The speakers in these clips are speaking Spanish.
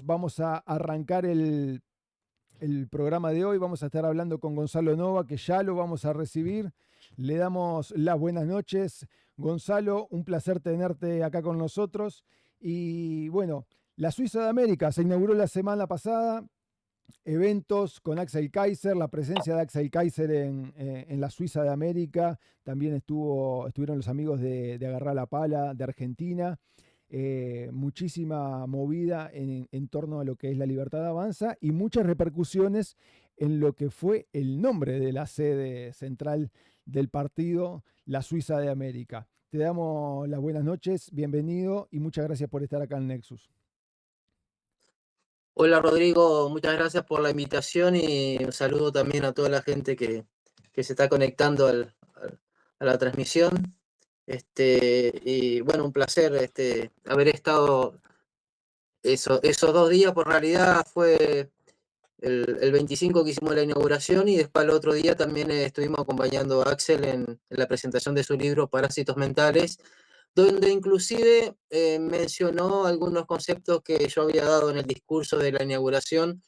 Vamos a arrancar el programa de hoy. Vamos a estar hablando con Gonzalo Nova, que ya lo vamos a recibir. Le damos las buenas noches. Gonzalo, un placer tenerte acá con nosotros. Y bueno, la Suiza de América se inauguró la semana pasada. Eventos con Axel Kaiser, la presencia de Axel Kaiser en la Suiza de América. También estuvieron los amigos de Agarrar la Pala de Argentina. Muchísima movida en torno a lo que es la Libertad Avanza y muchas repercusiones en lo que fue el nombre de la sede central del partido, la Suiza de América. Te damos las buenas noches, bienvenido y muchas gracias por estar acá en Nexus. Hola Rodrigo, muchas gracias por la invitación y un saludo también a toda la gente que se está conectando a la transmisión. Y bueno, un placer haber estado esos 2 días. Por realidad fue el 25 que hicimos la inauguración y después el otro día también estuvimos acompañando a Axel en la presentación de su libro Parásitos Mentales, donde inclusive mencionó algunos conceptos que yo había dado en el discurso de la inauguración,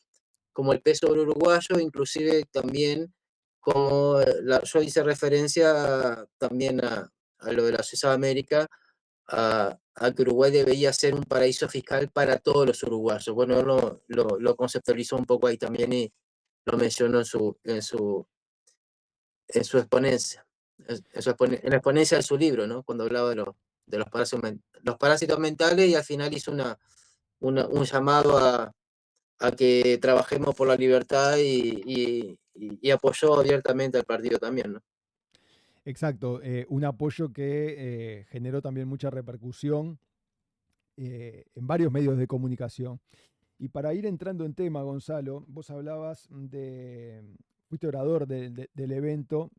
como el peso del uruguayo, inclusive también como yo hice referencia también a lo de la Suiza de América, a que Uruguay debería ser un paraíso fiscal para todos los uruguayos. Bueno, él lo conceptualizó un poco ahí también y lo mencionó en su exponencia, en la exponencia de su libro, ¿no? Cuando hablaba de los parásitos mentales, y al final hizo un llamado a que trabajemos por la libertad y apoyó abiertamente al partido también, ¿no? Exacto, un apoyo que generó también mucha repercusión en varios medios de comunicación. Y para ir entrando en tema, Gonzalo, vos hablabas fuiste orador del evento,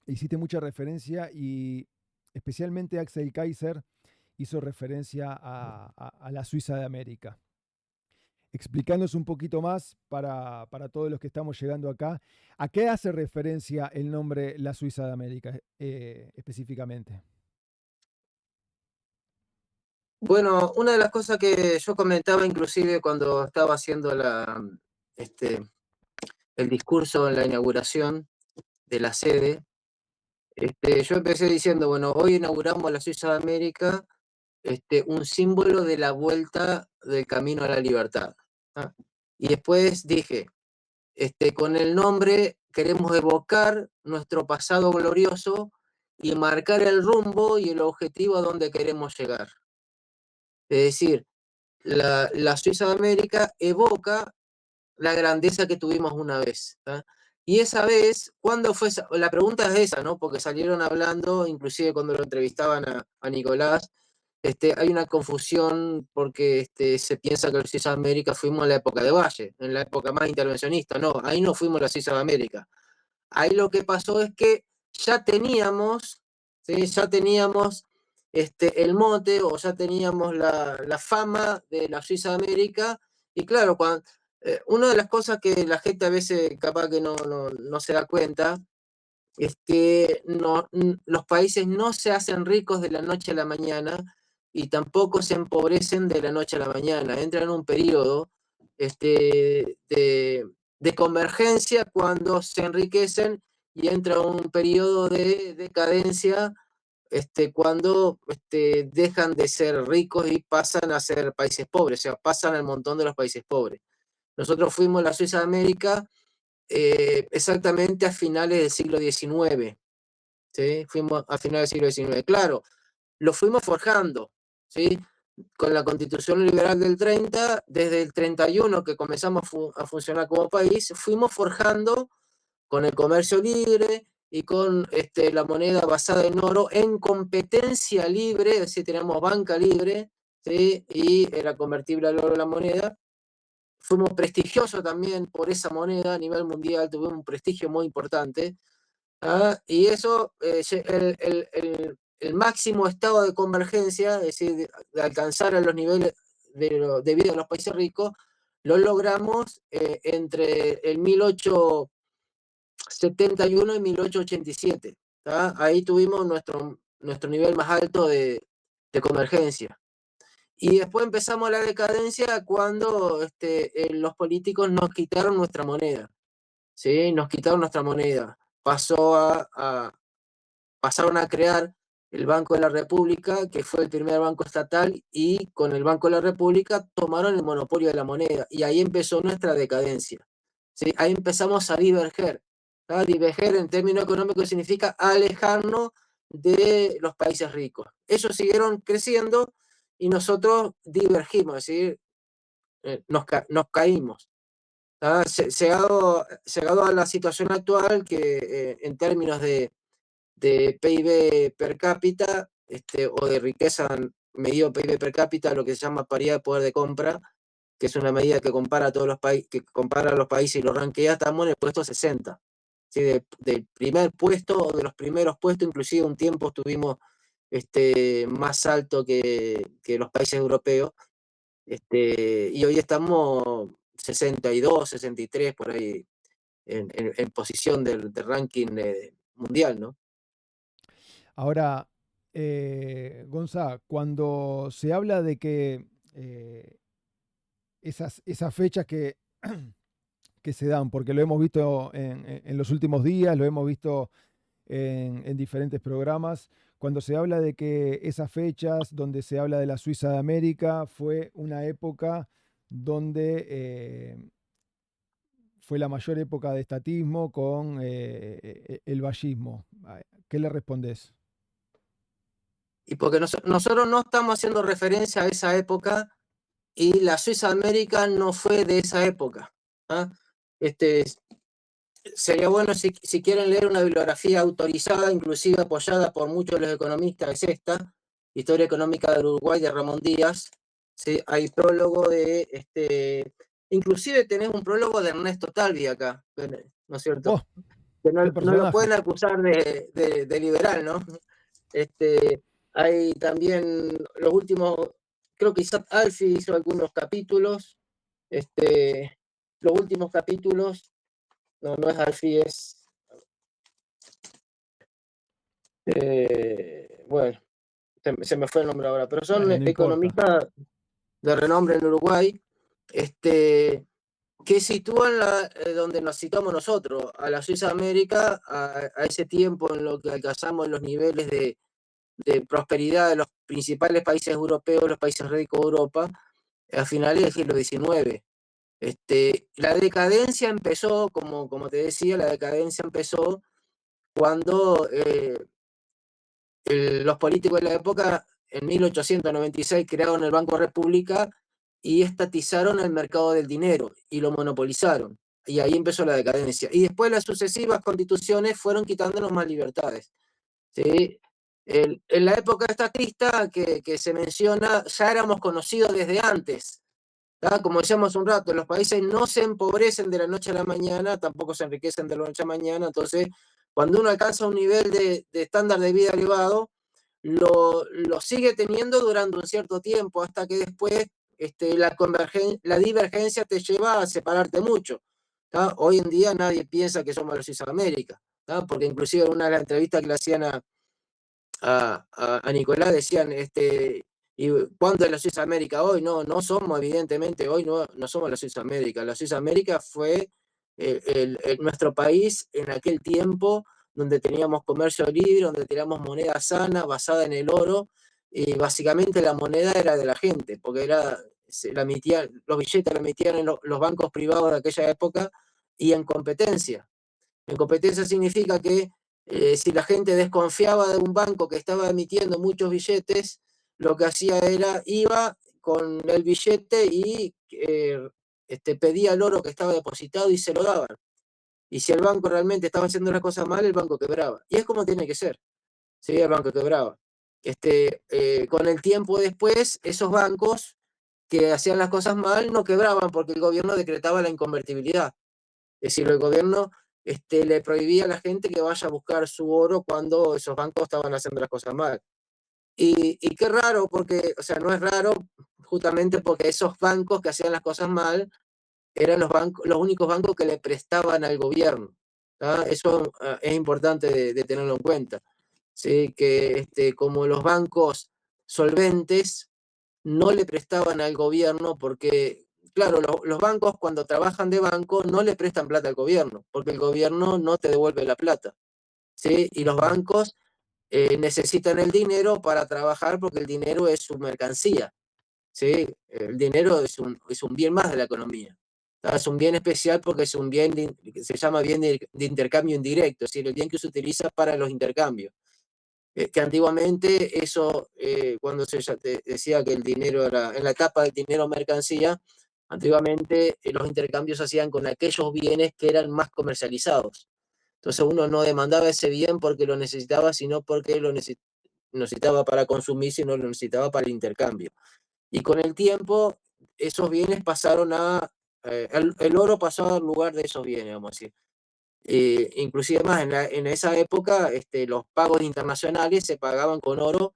hiciste mucha referencia y especialmente Axel Kaiser hizo referencia a la Suiza de América. Explícanos un poquito más para todos los que estamos llegando acá, ¿a qué hace referencia el nombre la Suiza de América específicamente? Bueno, una de las cosas que yo comentaba inclusive cuando estaba haciendo este, el discurso en la inauguración de la sede, yo empecé diciendo, bueno, hoy inauguramos la Suiza de América, un símbolo de la vuelta del camino a la libertad. ¿Ah? Y después dije, con el nombre queremos evocar nuestro pasado glorioso y marcar el rumbo y el objetivo a donde queremos llegar. Es decir, la Suiza de América evoca la grandeza que tuvimos una vez. ¿Ah? Y esa vez, ¿cuándo fue esa? La pregunta es esa, ¿no? Porque salieron hablando, inclusive cuando lo entrevistaban a Nicolás, hay una confusión porque se piensa que la Suiza de América fuimos en la época de Valle, en la época más intervencionista. No, ahí no fuimos la Suiza de América. Ahí lo que pasó es que ya teníamos, ¿sí? Ya teníamos el mote, o ya teníamos la fama de la Suiza de América. Y claro, una de las cosas que la gente a veces capaz que no se da cuenta es que los países no se hacen ricos de la noche a la mañana y tampoco se empobrecen de la noche a la mañana. Entran en un periodo de convergencia cuando se enriquecen, y entra un periodo de decadencia cuando dejan de ser ricos y pasan a ser países pobres, o sea, pasan al montón de los países pobres. Nosotros fuimos la Suiza de América exactamente a finales del siglo XIX, ¿sí? Fuimos a finales del siglo XIX. Claro, lo fuimos forjando, ¿sí? Con la Constitución Liberal del 30, desde el 31 que comenzamos a funcionar como país, fuimos forjando con el comercio libre y con la moneda basada en oro en competencia libre, es decir, tenemos banca libre, ¿sí? Y era convertible al oro la moneda. Fuimos prestigiosos también por esa moneda a nivel mundial, tuvimos un prestigio muy importante. ¿Ah? Y eso, el máximo estado de convergencia, es decir, de alcanzar a los niveles de vida de los países ricos, lo logramos entre el 1871 y 1887. ¿Tá? Ahí tuvimos nuestro nivel más alto de convergencia. Y después empezamos la decadencia cuando los políticos nos quitaron nuestra moneda, ¿sí? Nos quitaron nuestra moneda. Pasaron a crear el Banco de la República, que fue el primer banco estatal, y con el Banco de la República tomaron el monopolio de la moneda, y ahí empezó nuestra decadencia, ¿sí? Ahí empezamos a diverger. ¿tá? Diverger en términos económicos significa alejarnos de los países ricos. Ellos siguieron creciendo y nosotros divergimos, es decir, nos caímos. Llegado a la situación actual, que en términos de PIB per cápita, o de riqueza medido PIB per cápita, lo que se llama paridad de poder de compra, que es una medida que compara a todos los países, que compara a los países y los rankea. Estamos en el puesto 60. ¿Sí? Del primer puesto o de los primeros puestos, inclusive un tiempo estuvimos más alto que los países europeos, y hoy estamos 62, 63 por ahí en posición del ranking mundial, ¿no? Ahora, Gonza, cuando se habla de que esas fechas que se dan, porque lo hemos visto en los últimos días, lo hemos visto en diferentes programas, cuando se habla de que esas fechas, donde se habla de la Suiza de América, fue una época donde fue la mayor época de estatismo con el vallismo. ¿Qué le respondés? Y porque nosotros no estamos haciendo referencia a esa época, y la Suiza América no fue de esa época. ¿ah? Este, Sería bueno, si quieren leer una bibliografía autorizada, inclusive apoyada por muchos de los economistas, es esta, Historia Económica del Uruguay, de Ramón Díaz. ¿sí? Hay prólogo inclusive tenés un prólogo de Ernesto Talvi acá, ¿no es cierto? ¡Oh! Que no, ¡Qué no lo personaje! pueden acusar de liberal, ¿no? Este, Hay también los últimos, creo que Isaac Alfi hizo algunos capítulos, los últimos capítulos, no, no es Alfi, bueno, se me fue el nombre ahora, pero son Bueno, no importa. economistas de renombre en Uruguay, que sitúan donde nos situamos nosotros, a la Suiza América, a ese tiempo en lo que alcanzamos los niveles de prosperidad de los principales países europeos, los países ricos de Europa, a finales del siglo XIX. La decadencia empezó, como te decía, la decadencia empezó cuando los políticos de la época, en 1896, crearon el Banco República y estatizaron el mercado del dinero y lo monopolizaron. Y ahí empezó la decadencia. Y después las sucesivas constituciones fueron quitándonos más libertades. ¿sí? En la época estatista que se menciona, ya éramos conocidos desde antes. ¿tá? Como decíamos un rato, los países no se empobrecen de la noche a la mañana, tampoco se enriquecen de la noche a la mañana. Entonces, cuando uno alcanza un nivel de estándar de vida elevado, lo sigue teniendo durante un cierto tiempo, hasta que después la divergencia te lleva a separarte mucho. ¿tá? Hoy en día nadie piensa que somos los Suiza de América, ¿tá? Porque inclusive en una de las entrevistas que le hacían a Nicolás decían, ¿y cuánto es la Suiza América hoy? No, no somos, evidentemente, hoy no somos la Suiza América. La Suiza América fue nuestro país en aquel tiempo, donde teníamos comercio libre, donde teníamos moneda sana, basada en el oro, y básicamente la moneda era de la gente, porque los billetes la emitían en los bancos privados de aquella época, y en competencia. En competencia significa que si la gente desconfiaba de un banco que estaba emitiendo muchos billetes, lo que hacía era, iba con el billete y pedía el oro que estaba depositado y se lo daban. Y si el banco realmente estaba haciendo las cosas mal, el banco quebraba. Y es como tiene que ser. ¿sí? El banco quebraba. Con el tiempo después, esos bancos que hacían las cosas mal no quebraban, porque el gobierno decretaba la inconvertibilidad. Es decir, el gobierno le prohibía a la gente que vaya a buscar su oro cuando esos bancos estaban haciendo las cosas mal. Y qué raro, porque, o sea, no es raro justamente porque esos bancos que hacían las cosas mal eran los únicos bancos que le prestaban al gobierno. ¿tá? Eso es importante de tenerlo en cuenta. ¿sí? Que como los bancos solventes no le prestaban al gobierno porque, claro, los bancos cuando trabajan de banco no le prestan plata al gobierno, porque el gobierno no te devuelve la plata, ¿sí? Y los Ujú. bancos necesitan el dinero para trabajar porque el dinero es su mercancía, ¿sí? El dinero es un bien más de la economía. ¿Tá? Es un bien especial porque es un bien, se llama bien de intercambio indirecto, es decir, el bien que se utiliza para los intercambios. Que antiguamente eso, cuando se decía que el dinero era, en la etapa del dinero mercancía, antiguamente los intercambios se hacían con aquellos bienes que eran más comercializados. Entonces uno no demandaba ese bien porque lo necesitaba, sino porque lo necesitaba para consumir, sino lo necesitaba para el intercambio. Y con el tiempo, esos bienes pasaron a, el oro pasó al lugar de esos bienes, vamos a decir. Inclusive más, en esa época los pagos internacionales se pagaban con oro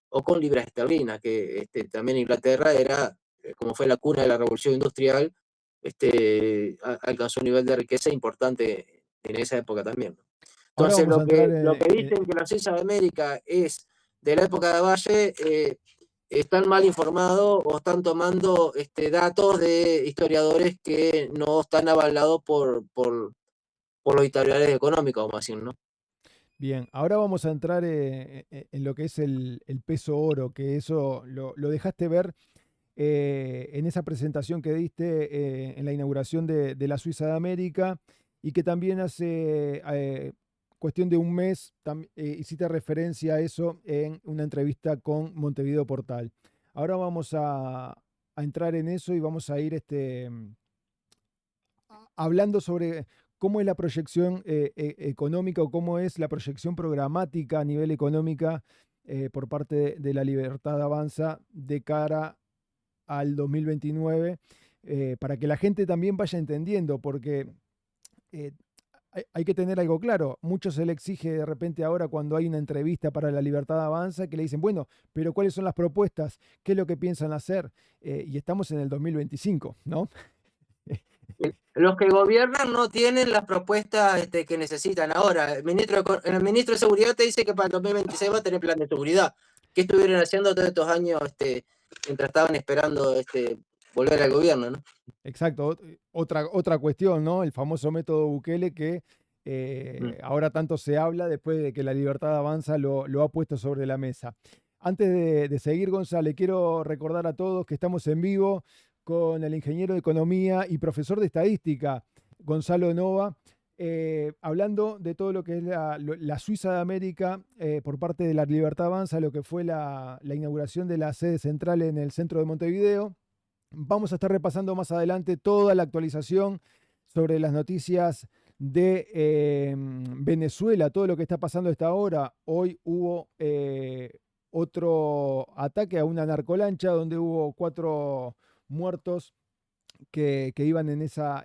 o con libras esterlinas, que también Inglaterra era, como fue la cuna de la revolución industrial, alcanzó un nivel de riqueza importante en esa época también, ¿no? Ahora Entonces, vamos a entrar lo que dicen que la Suiza de América es de la época de Valle, están mal informados o están tomando datos de historiadores que no están avalados por los historiadores económicos, vamos a decir, ¿no? Bien, ahora vamos a entrar en lo que es el peso oro, que eso lo dejaste ver en esa presentación que diste en la inauguración de la Suiza de América y que también hace cuestión de un mes hiciste referencia a eso en una entrevista con Montevideo Portal. Ahora vamos a entrar en eso y vamos a ir hablando sobre cómo es la proyección económica o cómo es la proyección programática a nivel económica por parte de la Libertad Avanza de cara al 2029, para que la gente también vaya entendiendo, porque eh, hay que tener algo claro. Mucho se le exige de repente ahora cuando hay una entrevista para la Libertad Avanza que le dicen, bueno, pero ¿cuáles son las propuestas? ¿Qué es lo que piensan hacer? Y estamos en el 2025, ¿no? Los que gobiernan no tienen las propuestas que necesitan. Ahora, el ministro de Seguridad te dice que para el 2026 va a tener plan de seguridad. ¿Qué estuvieron haciendo todos estos años mientras estaban esperando volver al gobierno, ¿no? Exacto, otra cuestión, ¿no? El famoso método Bukele que Mm. ahora tanto se habla después de que la Libertad Avanza lo ha puesto sobre la mesa. Antes de seguir, Gonzalo, quiero recordar a todos que estamos en vivo con el ingeniero de Economía y profesor de Estadística, Gonzalo Nova, hablando de todo lo que es la Suiza de América por parte de la Libertad Avanza, lo que fue la inauguración de la sede central en el centro de Montevideo. Vamos a estar repasando más adelante toda la actualización sobre las noticias de Venezuela, todo lo que está pasando a esta hora. Hoy hubo otro ataque a una narcolancha donde hubo 4 muertos que iban en esa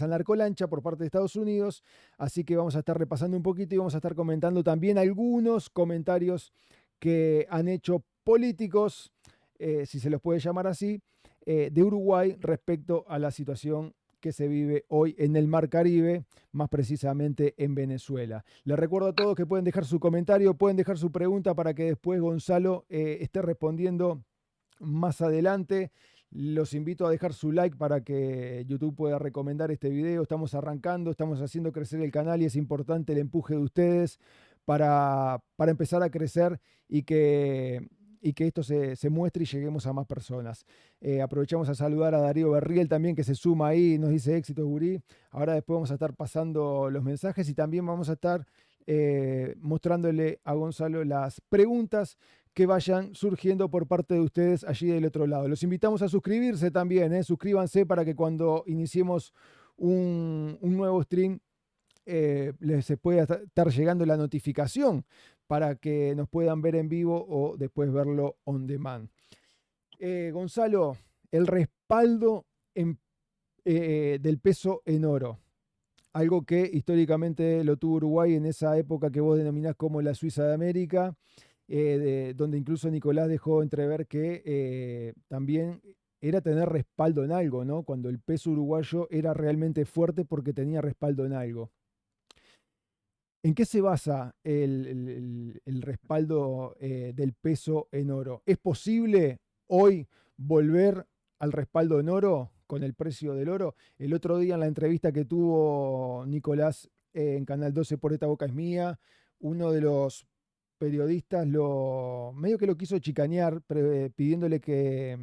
narcolancha por parte de Estados Unidos. Así que vamos a estar repasando un poquito y vamos a estar comentando también algunos comentarios que han hecho políticos, si se los puede llamar así, de Uruguay respecto a la situación que se vive hoy en el Mar Caribe, más precisamente en Venezuela. Les recuerdo a todos que pueden dejar su comentario, pueden dejar su pregunta para que después Gonzalo esté respondiendo más adelante. Los invito a dejar su like para que YouTube pueda recomendar este video. Estamos arrancando, estamos haciendo crecer el canal y es importante el empuje de ustedes para empezar a crecer y que esto se muestre y lleguemos a más personas. Aprovechamos a saludar a Darío Berriel también que se suma ahí, nos dice éxito, Gurí. Ahora después vamos a estar pasando los mensajes y también vamos a estar mostrándole a Gonzalo las preguntas que vayan surgiendo por parte de ustedes allí del otro lado. Los invitamos a suscribirse también, ¿eh? Suscríbanse para que cuando iniciemos un nuevo stream les pueda estar llegando la notificación para que nos puedan ver en vivo o después verlo on demand. Gonzalo, el respaldo del peso en oro. Algo que históricamente lo tuvo Uruguay en esa época que vos denominás como la Suiza de América, donde incluso Nicolás dejó entrever que también era tener respaldo en algo, ¿no? Cuando el peso uruguayo era realmente fuerte porque tenía respaldo en algo. ¿En qué se basa el respaldo del peso en oro? ¿Es posible hoy volver al respaldo en oro con el precio del oro. El otro día en la entrevista que tuvo Nicolás en Canal 12 por Esta Boca es Mía, uno de los periodistas medio que lo quiso chicanear, pidiéndole que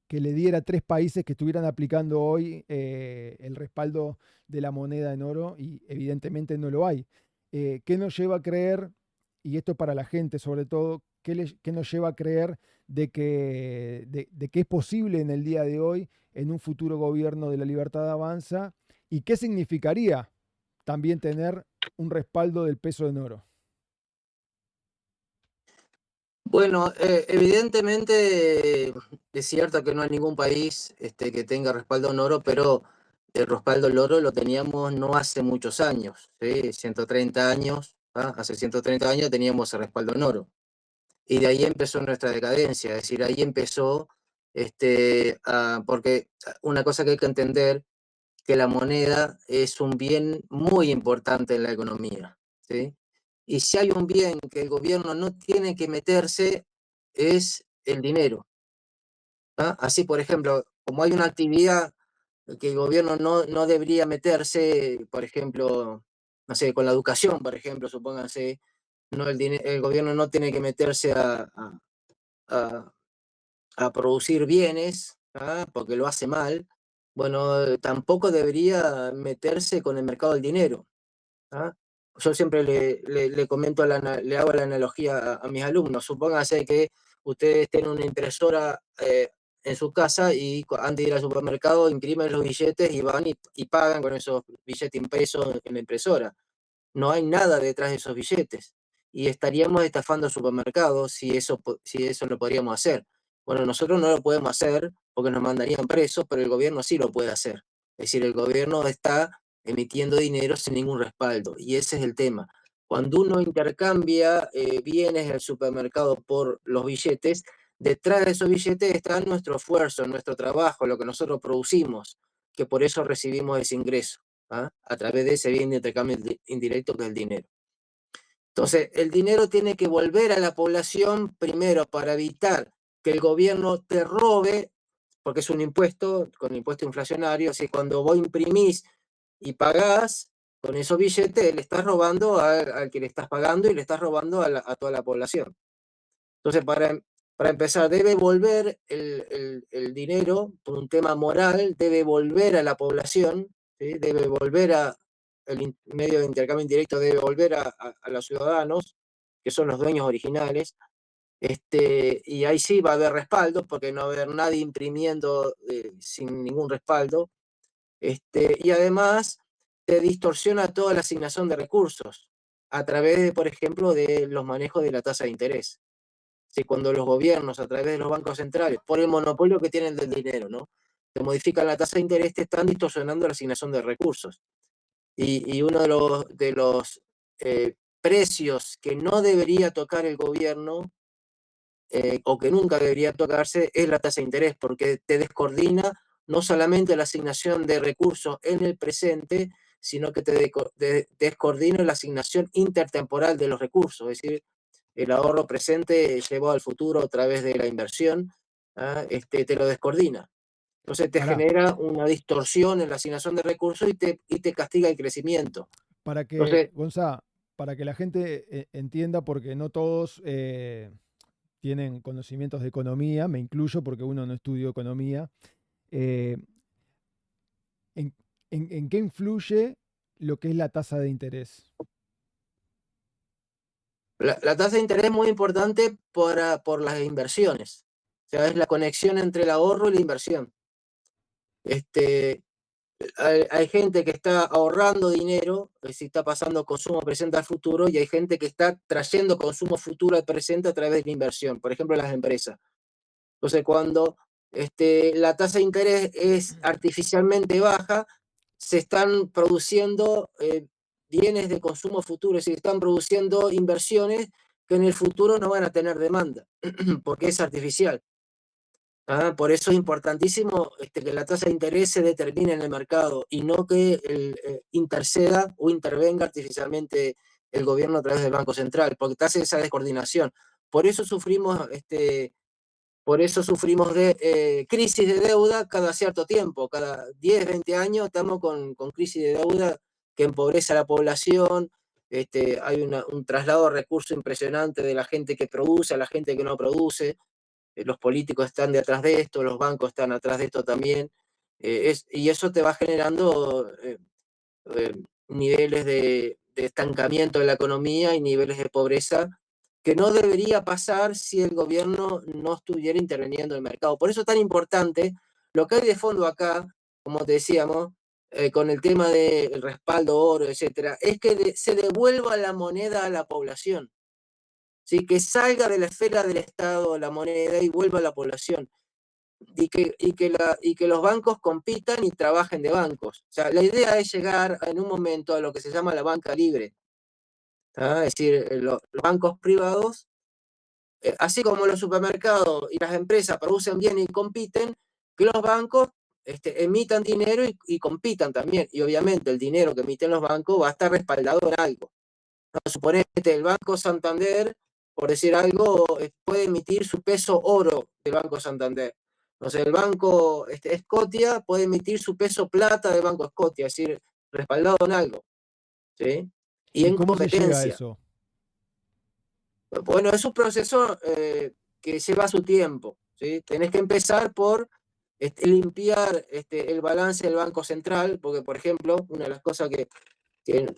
le diera tres países que estuvieran aplicando hoy el respaldo de la moneda en oro y evidentemente no lo hay. ¿Qué nos lleva a creer, y esto para la gente sobre todo, qué nos lleva a creer de que es posible en el día de hoy, en un futuro gobierno de la Libertad Avanza, y qué significaría también tener un respaldo del peso en oro? Bueno, evidentemente es cierto que no hay ningún país que tenga respaldo en oro, pero el respaldo en oro lo teníamos no hace muchos años, ¿sí? 130 años, ¿ah? Hace 130 años teníamos el respaldo en oro. Y de ahí empezó nuestra decadencia, es decir, ahí empezó, porque una cosa que hay que entender, que la moneda es un bien muy importante en la economía, ¿sí? Y si hay un bien que el gobierno no tiene que meterse, es el dinero, ¿ah? Así, por ejemplo, como hay una actividad que el gobierno no debería meterse, por ejemplo, no sé, con la educación, por ejemplo, supónganse, no, el gobierno no tiene que meterse a, a producir bienes, ¿ah? Porque lo hace mal, bueno, tampoco debería meterse con el mercado del dinero, ¿ah? Yo siempre le comento, le hago la analogía a mis alumnos. Supóngase que ustedes tienen una impresora en su casa y antes de ir al supermercado imprimen los billetes y van y pagan con esos billetes impresos en la impresora. No hay nada detrás de esos billetes. Y estaríamos estafando supermercados si eso lo podríamos hacer. Bueno, nosotros no lo podemos hacer porque nos mandarían presos, pero el gobierno sí lo puede hacer. Es decir, el gobierno está emitiendo dinero sin ningún respaldo. Y ese es el tema. Cuando uno intercambia bienes en el supermercado por los billetes, detrás de esos billetes está nuestro esfuerzo, nuestro trabajo, lo que nosotros producimos, que por eso recibimos ese ingreso, ¿ah? A través de ese bien de intercambio indirecto que es el dinero. Entonces, el dinero tiene que volver a la población primero para evitar que el gobierno te robe, porque es un impuesto, con impuesto inflacionario, así cuando vos imprimís y pagás con esos billetes, le estás robando al que le estás pagando y le estás robando a toda la población. Entonces, para empezar, debe volver el dinero, por un tema moral, debe volver a la población, ¿sí? Debe volver el medio de intercambio indirecto, debe volver a los ciudadanos, que son los dueños originales, y ahí sí va a haber respaldo, porque no va a haber nadie imprimiendo sin ningún respaldo, y además te distorsiona toda la asignación de recursos a través, por ejemplo, de los manejos de la tasa de interés. Sí, cuando los gobiernos, a través de los bancos centrales, por el monopolio que tienen del dinero, ¿no? Te modifican la tasa de interés, te están distorsionando la asignación de recursos. Y uno de los precios que no debería tocar el gobierno, o que nunca debería tocarse, es la tasa de interés, porque te descoordina no solamente la asignación de recursos en el presente, sino que te descoordina la asignación intertemporal de los recursos, es decir, el ahorro presente llevado al futuro a través de la inversión, ¿ah? Te lo descoordina. Entonces te Pará, genera una distorsión en la asignación de recursos y te castiga el crecimiento. para que, Entonces, Gonzá, para que la gente entienda, porque no todos tienen conocimientos de economía, me incluyo porque uno no estudió economía, eh, ¿en, en qué influye lo que es la tasa de interés? la tasa de interés es muy importante por las inversiones. O sea, es la conexión entre el ahorro y la inversión. Este, hay gente que está ahorrando dinero, es decir, está pasando consumo presente al futuro, y hay gente que está trayendo consumo futuro al presente a través de la inversión, por ejemplo, las empresas. Entonces, cuando la tasa de interés es artificialmente baja, se están produciendo bienes de consumo futuro, es decir, están produciendo inversiones que en el futuro no van a tener demanda, porque es artificial. Por eso es importantísimo que la tasa de interés se determine en el mercado y no que interceda o intervenga artificialmente el gobierno a través del Banco Central, porque te hace esa descoordinación. Por eso sufrimos Por eso sufrimos de crisis de deuda cada cierto tiempo, cada 10, 20 años estamos con crisis de deuda que empobrece a la población. Hay un traslado de recursos impresionante de la gente que produce a la gente que no produce. Los políticos están detrás de esto, los bancos están atrás de esto también. Y eso te va generando eh, niveles de estancamiento de la economía y niveles de pobreza que no debería pasar si el gobierno no estuviera interviniendo en el mercado. Por eso es tan importante lo que hay de fondo acá, como te decíamos, con el tema del respaldo oro, etcétera, es que se devuelva la moneda a la población, ¿sí? Que salga de la esfera del Estado la moneda y vuelva a la población y que los bancos compitan y trabajen de bancos. O sea, la idea es llegar en un momento a lo que se llama la banca libre. ¿Ah? Es decir, los bancos privados, así como los supermercados y las empresas producen bien y compiten, que los bancos emitan dinero y compitan también. Y obviamente el dinero que emiten los bancos va a estar respaldado en algo. Suponete, el Banco Santander, por decir algo, puede emitir su peso oro del Banco Santander. Entonces, el Banco Scotia puede emitir su peso plata del Banco Scotia, es decir, respaldado en algo, ¿sí? Y ¿Y en cómo se llega a competencia. eso? Bueno, es un proceso que lleva su tiempo, ¿sí? Tenés que empezar por limpiar el balance del Banco Central, porque, por ejemplo, una de las cosas que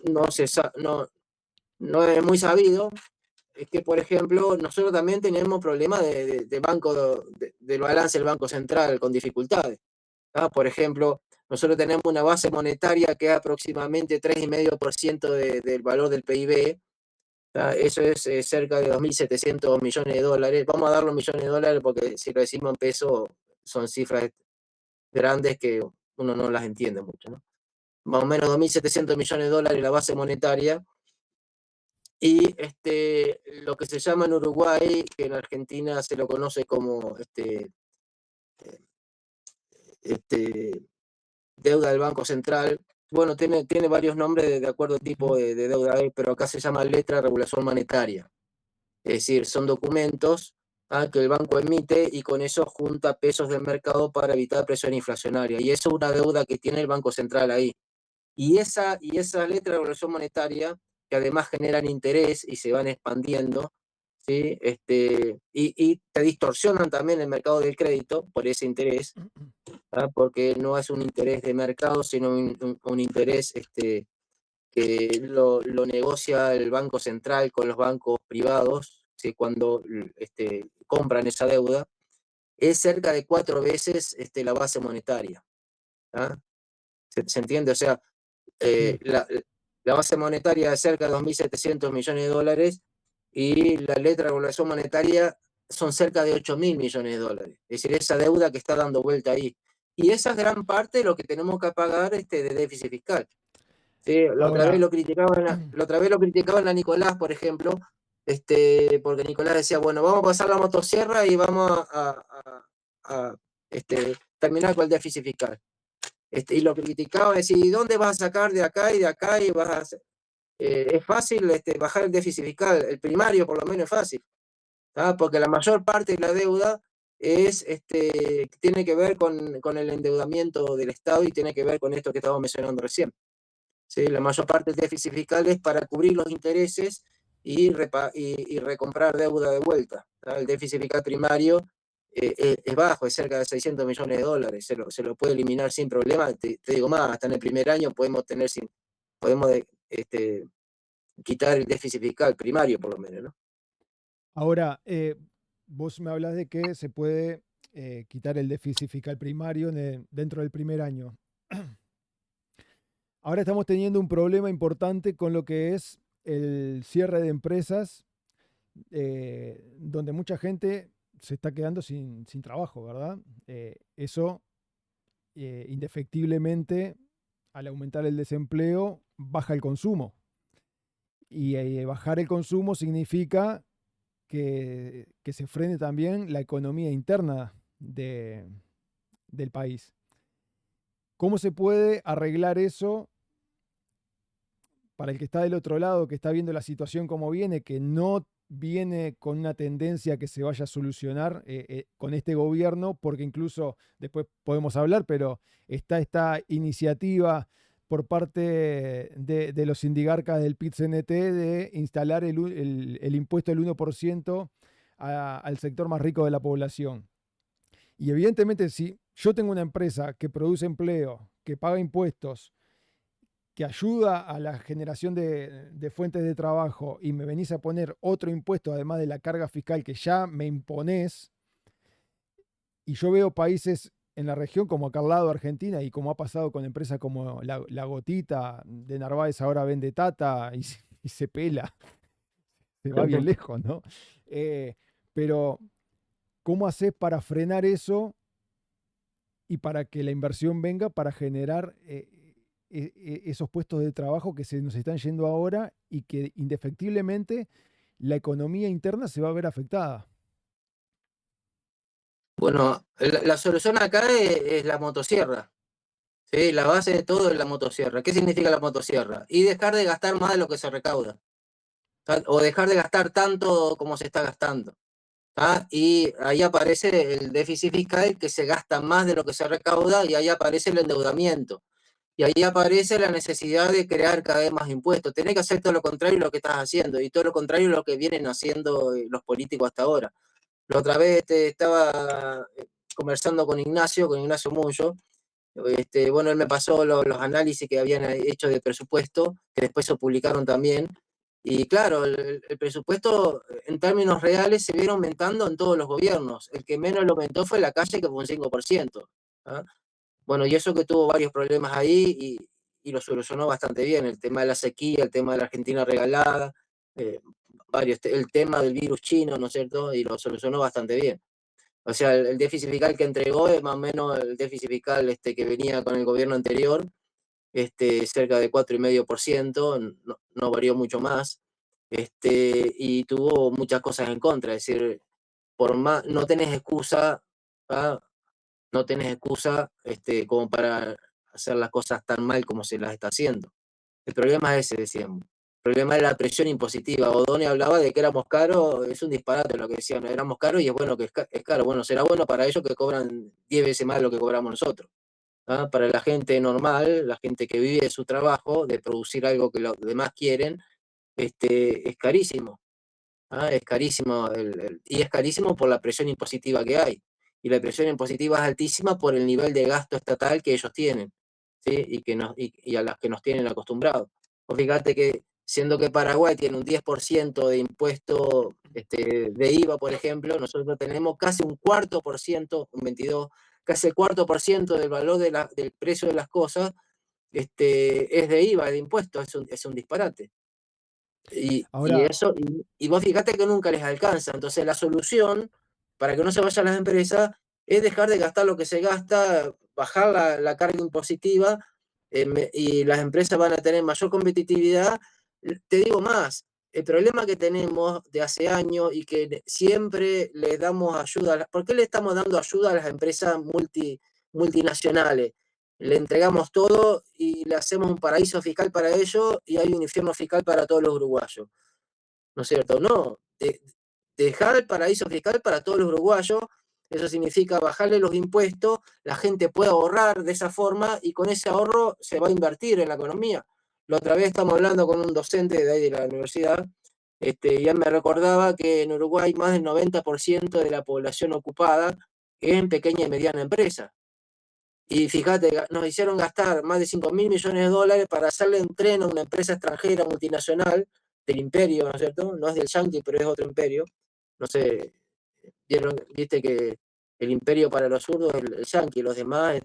no es muy sabido es que, por ejemplo, nosotros también tenemos problemas del balance del Banco Central con dificultades. ¿Ah? Por ejemplo, nosotros tenemos una base monetaria que es aproximadamente 3,5% del valor del PIB. ¿Ah? Eso es cerca de 2.700 millones de dólares. Vamos a dar los millones de dólares porque si lo decimos en pesos son cifras grandes que uno no las entiende mucho, ¿no? Más o menos 2.700 millones de dólares la base monetaria. Y lo que se llama en Uruguay, que en Argentina se lo conoce como este, deuda del Banco Central. Bueno, tiene varios nombres de acuerdo al tipo de deuda, pero acá se llama letra de regulación monetaria. Es decir, son documentos que el banco emite y con eso junta pesos del mercado para evitar presión inflacionaria. Y eso es una deuda que tiene el Banco Central ahí. Y esa letra de regulación monetaria, que además generan interés y se van expandiendo, ¿sí? Y te distorsionan también el mercado del crédito por ese interés, porque no es un interés de mercado, sino un interés que lo negocia el Banco Central con los bancos privados, ¿sí? Cuando compran esa deuda, es cerca de 4 veces la base monetaria. ¿Ah? ¿Se entiende? O sea, Sí. la base monetaria es cerca de 2.700 millones de dólares y la letra de regulación monetaria son cerca de 8.000 millones de dólares. Es decir, esa deuda que está dando vuelta ahí. Y esa es gran parte de lo que tenemos que pagar de déficit fiscal. Sí, Ahora, la otra vez lo criticaban a Nicolás, por ejemplo, porque Nicolás decía, bueno, vamos a pasar la motosierra y vamos a terminar con el déficit fiscal. Y lo criticaba, decía, ¿y dónde vas a sacar de acá y de acá? Y vas a hacer? Es fácil bajar el déficit fiscal, el primario por lo menos es fácil, porque la mayor parte de la deuda tiene que ver con el endeudamiento del Estado y tiene que ver con esto que estábamos mencionando recién. ¿Sí? La mayor parte del déficit fiscal es para cubrir los intereses y recomprar deuda de vuelta. El déficit fiscal primario es bajo, es cerca de 600 millones de dólares, se lo puede eliminar sin problema. Te digo más, hasta en el primer año podemos quitar el déficit fiscal primario, por lo menos, ¿no? ahora, vos me hablas de que se puede quitar el déficit fiscal primario dentro del primer año. Ahora estamos teniendo un problema importante con lo que es el cierre de empresas, donde mucha gente se está quedando sin trabajo, ¿verdad? Eso, indefectiblemente, al aumentar el desempleo, baja el consumo. Y bajar el consumo significa que se frene también la economía interna del país. ¿Cómo se puede arreglar eso para el que está del otro lado, que está viendo la situación como viene, que no viene con una tendencia que se vaya a solucionar con este gobierno, porque incluso después podemos hablar, pero está esta iniciativa por parte de los sindigarcas del PIT-CNT de instalar el impuesto del 1% al sector más rico de la población. Y evidentemente, si yo tengo una empresa que produce empleo, que paga impuestos, que ayuda a la generación de fuentes de trabajo y me venís a poner otro impuesto además de la carga fiscal que ya me imponés, y yo veo países en la región como acá al lado Argentina y como ha pasado con empresas como la Gotita de Narváez ahora vende Tata y se pela, se va bien lejos, ¿no? Eh, pero, ¿cómo haces para frenar eso y para que la inversión venga para generar esos puestos de trabajo que se nos están yendo ahora y que indefectiblemente la economía interna se va a ver afectada? Bueno, la solución acá es la motosierra. ¿Sí? La base de todo es la motosierra. ¿Qué significa la motosierra? Y dejar de gastar más de lo que se recauda. O dejar de gastar tanto como se está gastando. Y ahí aparece el déficit fiscal, que se gasta más de lo que se recauda, y ahí aparece el endeudamiento. Y ahí aparece la necesidad de crear cada vez más impuestos. Tenés que hacer todo lo contrario de lo que estás haciendo, y todo lo contrario de lo que vienen haciendo los políticos hasta ahora. La otra vez estaba conversando con Ignacio Mullo. Bueno, él me pasó los análisis que habían hecho de presupuesto, que después se publicaron también. Y claro, el presupuesto en términos reales se viene aumentando en todos los gobiernos. El que menos lo aumentó fue la calle, que fue un 5%. ¿Ah? Bueno, y eso que tuvo varios problemas ahí y lo solucionó bastante bien. El tema de la sequía, el tema de la Argentina regalada, eh, el tema del virus chino, ¿no es cierto? Y lo solucionó bastante bien. O sea, el déficit fiscal que entregó es más o menos el déficit fiscal que venía con el gobierno anterior, cerca de 4,5%, no varió mucho más, y tuvo muchas cosas en contra. Es decir, por más, no tenés excusa, ¿ah? No tenés excusa como para hacer las cosas tan mal como se las está haciendo. El problema es ese, decíamos. El problema es la presión impositiva. O'Donnell hablaba de que éramos caros, es un disparate lo que decían, éramos caros y es bueno que es caro. Bueno, será bueno para ellos que cobran 10 veces más de lo que cobramos nosotros. Para la gente normal, la gente que vive de su trabajo, de producir algo que los demás quieren, es carísimo. Es carísimo, y es carísimo por la presión impositiva que hay. Y la presión impositiva es altísima por el nivel de gasto estatal que ellos tienen, ¿sí? Y a las que nos tienen acostumbrados. O fíjate que, siendo que Paraguay tiene un 10% de impuesto de IVA, por ejemplo, nosotros tenemos casi un cuarto por ciento, un 22, casi el cuarto por ciento del valor del precio de las cosas, es de IVA, de impuestos, es un disparate. Y Ahora, eso, y vos fíjate que nunca les alcanza. Entonces la solución para que no se vayan las empresas es dejar de gastar lo que se gasta, bajar la carga impositiva, y las empresas van a tener mayor competitividad. Te digo más, el problema que tenemos de hace años y que siempre le damos ayuda, ¿por qué le estamos dando ayuda a las empresas multinacionales? Le entregamos todo y le hacemos un paraíso fiscal para ellos, y hay un infierno fiscal para todos los uruguayos, ¿no es cierto? No, dejar el paraíso fiscal para todos los uruguayos, eso significa bajarle los impuestos, la gente puede ahorrar de esa forma y con ese ahorro se va a invertir en la economía. La otra vez estamos hablando con un docente de ahí de la universidad, y él me recordaba que en Uruguay más del 90% de la población ocupada es en pequeña y mediana empresa. Y fíjate, nos hicieron gastar más de 5.000 millones de dólares para hacerle un tren a una empresa extranjera multinacional del imperio, ¿no es cierto? No es del Yankee, pero es otro imperio. No sé, viste que el imperio para los zurdos es el Yankee, los demás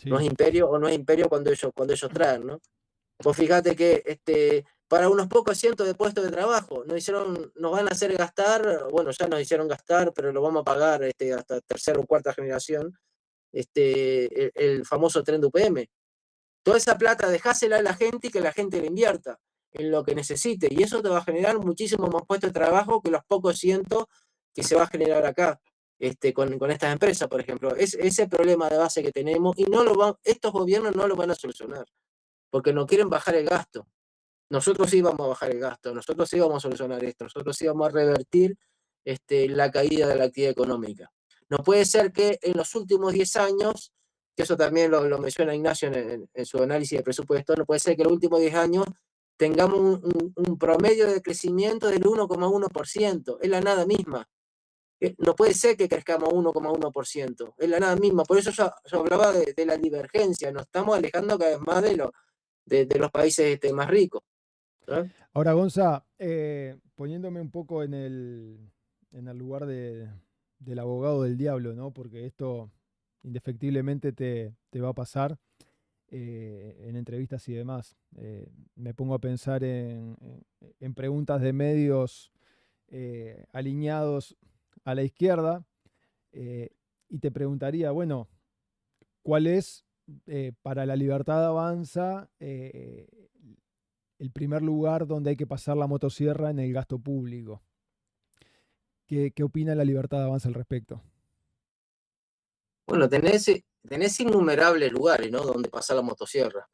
no sí. es imperio, o no es imperio cuando ellos traen, ¿no? Pues fíjate que para unos pocos cientos de puestos de trabajo nos van a hacer gastar, bueno, ya nos hicieron gastar, pero lo vamos a pagar hasta tercera o cuarta generación, el famoso tren de UPM. Toda esa plata dejásela a la gente y que la gente la invierta en lo que necesite. Y eso te va a generar muchísimo más puestos de trabajo que los pocos cientos que se va a generar acá, con estas empresas, por ejemplo. Es ese problema de base que tenemos, y estos gobiernos no lo van a solucionar, porque no quieren bajar el gasto. nosotros íbamos a bajar el gasto, nosotros íbamos a solucionar esto, nosotros íbamos a revertir la caída de la actividad económica. No puede ser que en los últimos 10 años, que eso también lo menciona Ignacio en su análisis de presupuesto, no puede ser que en los últimos 10 años tengamos un promedio de crecimiento del 1,1%, es la nada misma. No puede ser que crezcamos 1,1%, es la nada misma. Por eso yo hablaba de la divergencia, nos estamos alejando cada vez más de los países más ricos. ¿Eh? Ahora, Gonza, poniéndome un poco en el lugar del abogado del diablo, ¿no? Porque esto indefectiblemente te va a pasar en entrevistas y demás. Me pongo a pensar en preguntas de medios alineados a la izquierda eh, y te preguntaría, bueno, ¿cuál es para la Libertad Avanza el primer lugar donde hay que pasar la motosierra en el gasto público? ¿Qué opina la Libertad Avanza al respecto? Bueno, tenés innumerables lugares, ¿no? Donde pasa la motosierra.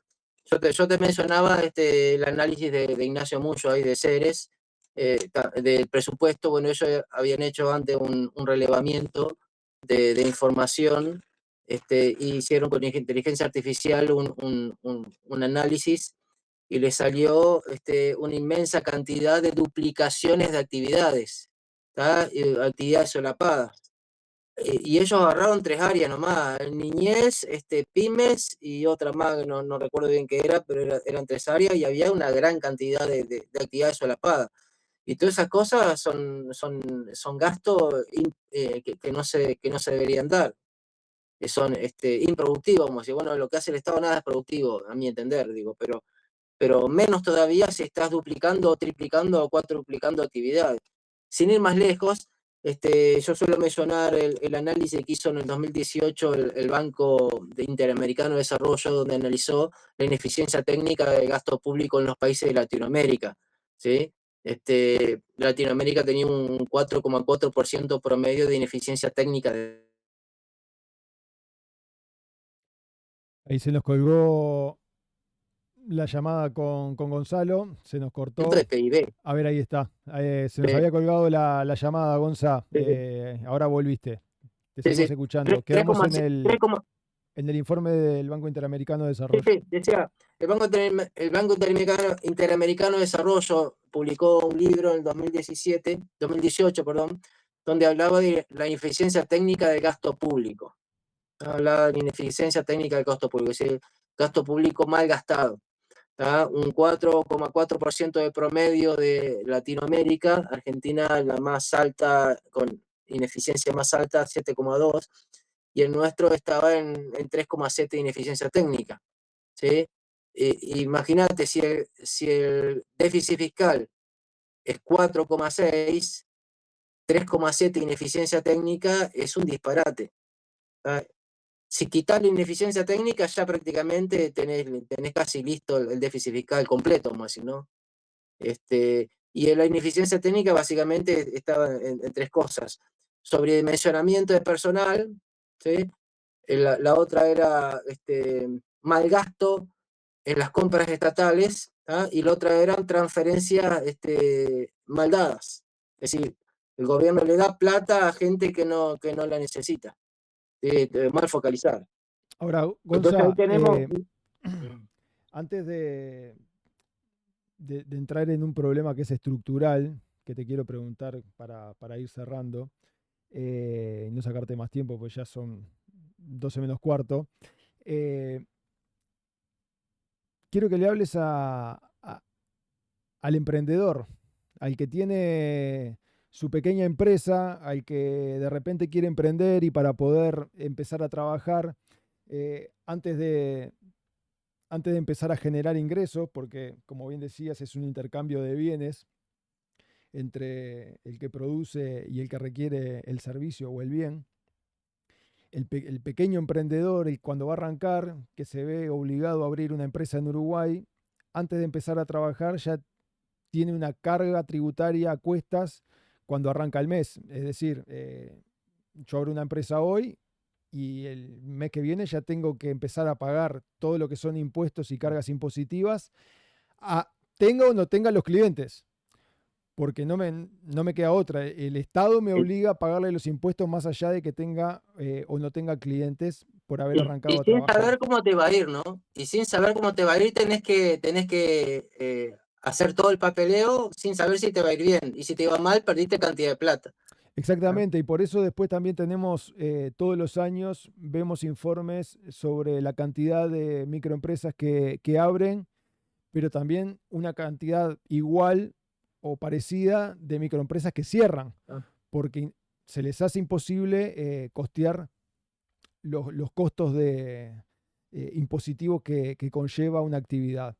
Yo te mencionaba el análisis de Ignacio Muyo ahí de Ceres, del presupuesto. Bueno, ellos habían hecho antes un relevamiento de información, y hicieron con inteligencia artificial un análisis y les salió una inmensa cantidad de duplicaciones de actividades, ¿tá? Actividades solapadas. Y ellos agarraron 3 áreas nomás: niñez, pymes y otra más, no recuerdo bien qué era, pero eran 3 áreas y había una gran cantidad de actividades solapadas. Y todas esas cosas son gastos que no se deberían dar, que son improductivos, como si, bueno, lo que hace el Estado nada es productivo, a mi entender, digo, pero menos todavía si estás duplicando, triplicando o cuatruplicando actividades. Sin ir más lejos, yo suelo mencionar el análisis que hizo en el 2018 el Banco Interamericano de Desarrollo, donde analizó la ineficiencia técnica del gasto público en los países de Latinoamérica, ¿sí? Latinoamérica tenía un 4,4% promedio de ineficiencia técnica Ahí se nos colgó la llamada con Gonzalo, se nos cortó. de PIB. A ver, ahí está. Se nos había colgado la llamada, Gonza. Sí, sí, Ahora volviste. Te sí, seguimos sí. escuchando. Quedamos en el informe del Banco Interamericano de Sí, Desarrollo. sí, decía, el Banco Interamericano de Desarrollo publicó un libro en el 2018, perdón, donde hablaba de la ineficiencia técnica del gasto público. Hablaba de la ineficiencia técnica del gasto público, es decir, gasto público mal gastado. Un 4,4% de promedio de Latinoamérica, Argentina la más alta, con ineficiencia más alta, 7,2, y el nuestro estaba en 3,7 de ineficiencia técnica. ¿Sí? Imagínate, si el déficit fiscal es 4,6, 3,7 ineficiencia técnica es un disparate. ¿Tá? Si quitas la ineficiencia técnica, ya prácticamente tenés casi listo el déficit fiscal completo, más si no. Y la ineficiencia técnica básicamente estaba en 3 cosas: sobredimensionamiento de personal, ¿sí? La otra era mal gasto en las compras estatales, y la otra eran transferencias mal dadas. Es decir, el gobierno le da plata a gente que no la necesita, mal focalizada. Ahora, Entonces ahí Gonza, tenemos. antes de entrar en un problema que es estructural, que te quiero preguntar para ir cerrando, y no sacarte más tiempo, pues ya son 12 menos cuarto. eh, Quiero que le hables al emprendedor, al que tiene su pequeña empresa, al que de repente quiere emprender y para poder empezar a trabajar, antes de empezar a generar ingresos, porque como bien decías, es un intercambio de bienes entre el que produce y el que requiere el servicio o el bien. El pequeño emprendedor, cuando va a arrancar, que se ve obligado a abrir una empresa en Uruguay, antes de empezar a trabajar ya tiene una carga tributaria a cuestas cuando arranca el mes. Es decir, yo abro una empresa hoy y el mes que viene ya tengo que empezar a pagar todo lo que son impuestos y cargas impositivas a tenga o no tenga los clientes, porque no me queda otra. El Estado me obliga a pagarle los impuestos más allá de que tenga o no tenga clientes por haber Y arrancado a sin trabajar. saber cómo te va a ir, ¿no? Y sin saber cómo te va a ir, tenés que hacer todo el papeleo sin saber si te va a ir bien. Y si te va mal, perdiste cantidad de plata, ¿no? Exactamente, y por eso después también tenemos, todos los años, vemos informes sobre la cantidad de microempresas que abren, pero también una cantidad igual o parecida de microempresas que cierran, Ah, porque se les hace imposible costear los costos impositivos que conlleva una actividad.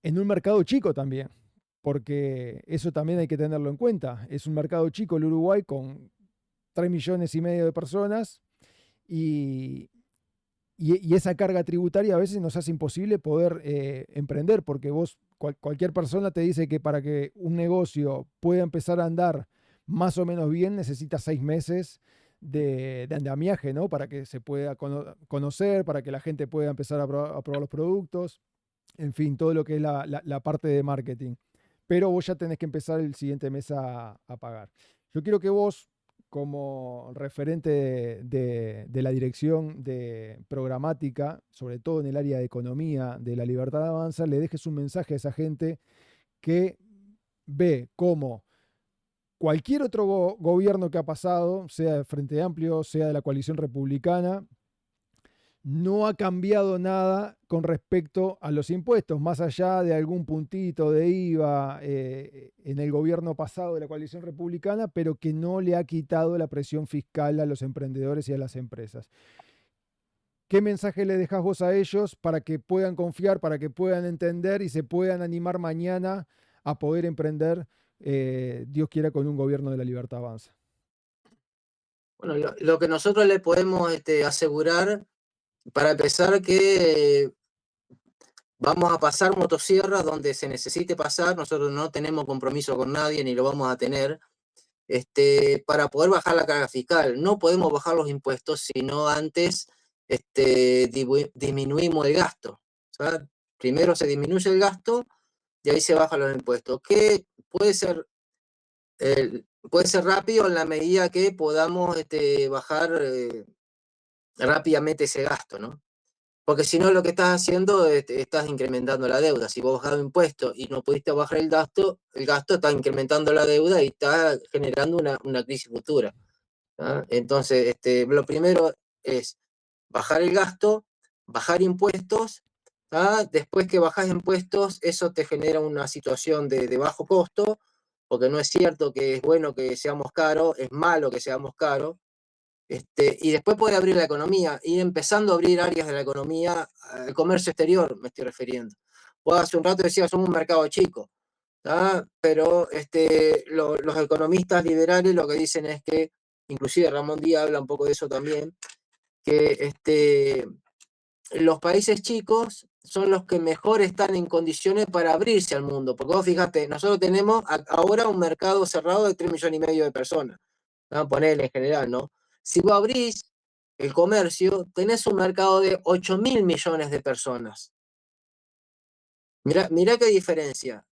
En un mercado chico también, porque eso también hay que tenerlo en cuenta. Es un mercado chico el Uruguay con 3,5 millones de personas y, y esa carga tributaria a veces nos hace imposible poder emprender, porque cualquier persona te dice que para que un negocio pueda empezar a andar más o menos bien necesita 6 meses de andamiaje, ¿no? Para que se pueda conocer, para que la gente pueda empezar a probar los productos, en fin, todo lo que es la parte de marketing. Pero vos ya tenés que empezar el siguiente mes a pagar. Yo quiero que vos, como referente de la dirección de programática, sobre todo en el área de economía de la Libertad Avanza, le dejes un mensaje a esa gente que ve cómo cualquier otro gobierno que ha pasado, sea de Frente Amplio, sea de la coalición republicana, no ha cambiado nada con respecto a los impuestos, más allá de algún puntito de IVA en el gobierno pasado de la coalición republicana, pero que no le ha quitado la presión fiscal a los emprendedores y a las empresas. ¿Qué mensaje le dejas vos a ellos para que puedan confiar, para que puedan entender y se puedan animar mañana a poder emprender, Dios quiera, con un gobierno de la Libertad Avanza? Bueno, lo que nosotros le podemos asegurar, para empezar, que vamos a pasar motosierra donde se necesite pasar. Nosotros no tenemos compromiso con nadie ni lo vamos a tener. Para poder bajar la carga fiscal. No podemos bajar los impuestos si no antes disminuimos el gasto. O sea, primero se disminuye el gasto y ahí se bajan los impuestos, que puede ser rápido en la medida que podamos bajar rápidamente ese gasto, ¿no? Porque si no, lo que estás haciendo, estás incrementando la deuda. Si vos bajás impuestos y no pudiste bajar el gasto está incrementando la deuda y está generando una crisis futura. ¿Ah? Entonces, lo primero es bajar el gasto, bajar impuestos. ¿Ah? Después que bajas impuestos, eso te genera una situación de bajo costo, porque no es cierto que es bueno que seamos caros, es malo que seamos caros. Y después puede abrir la economía, ir empezando a abrir áreas de la economía, el comercio exterior me estoy refiriendo. Vos hace un rato decías, somos un mercado chico, ¿tá? Pero los economistas liberales lo que dicen es que, inclusive Ramón Díaz habla un poco de eso también, que los países chicos son los que mejor están en condiciones para abrirse al mundo, porque vos fíjate, nosotros tenemos ahora un mercado cerrado de 3,5 millones de personas, ¿no? Ponele en general, ¿no? Si vos abrís el comercio, tenés un mercado de 8.000 millones de personas. Mirá qué diferencia.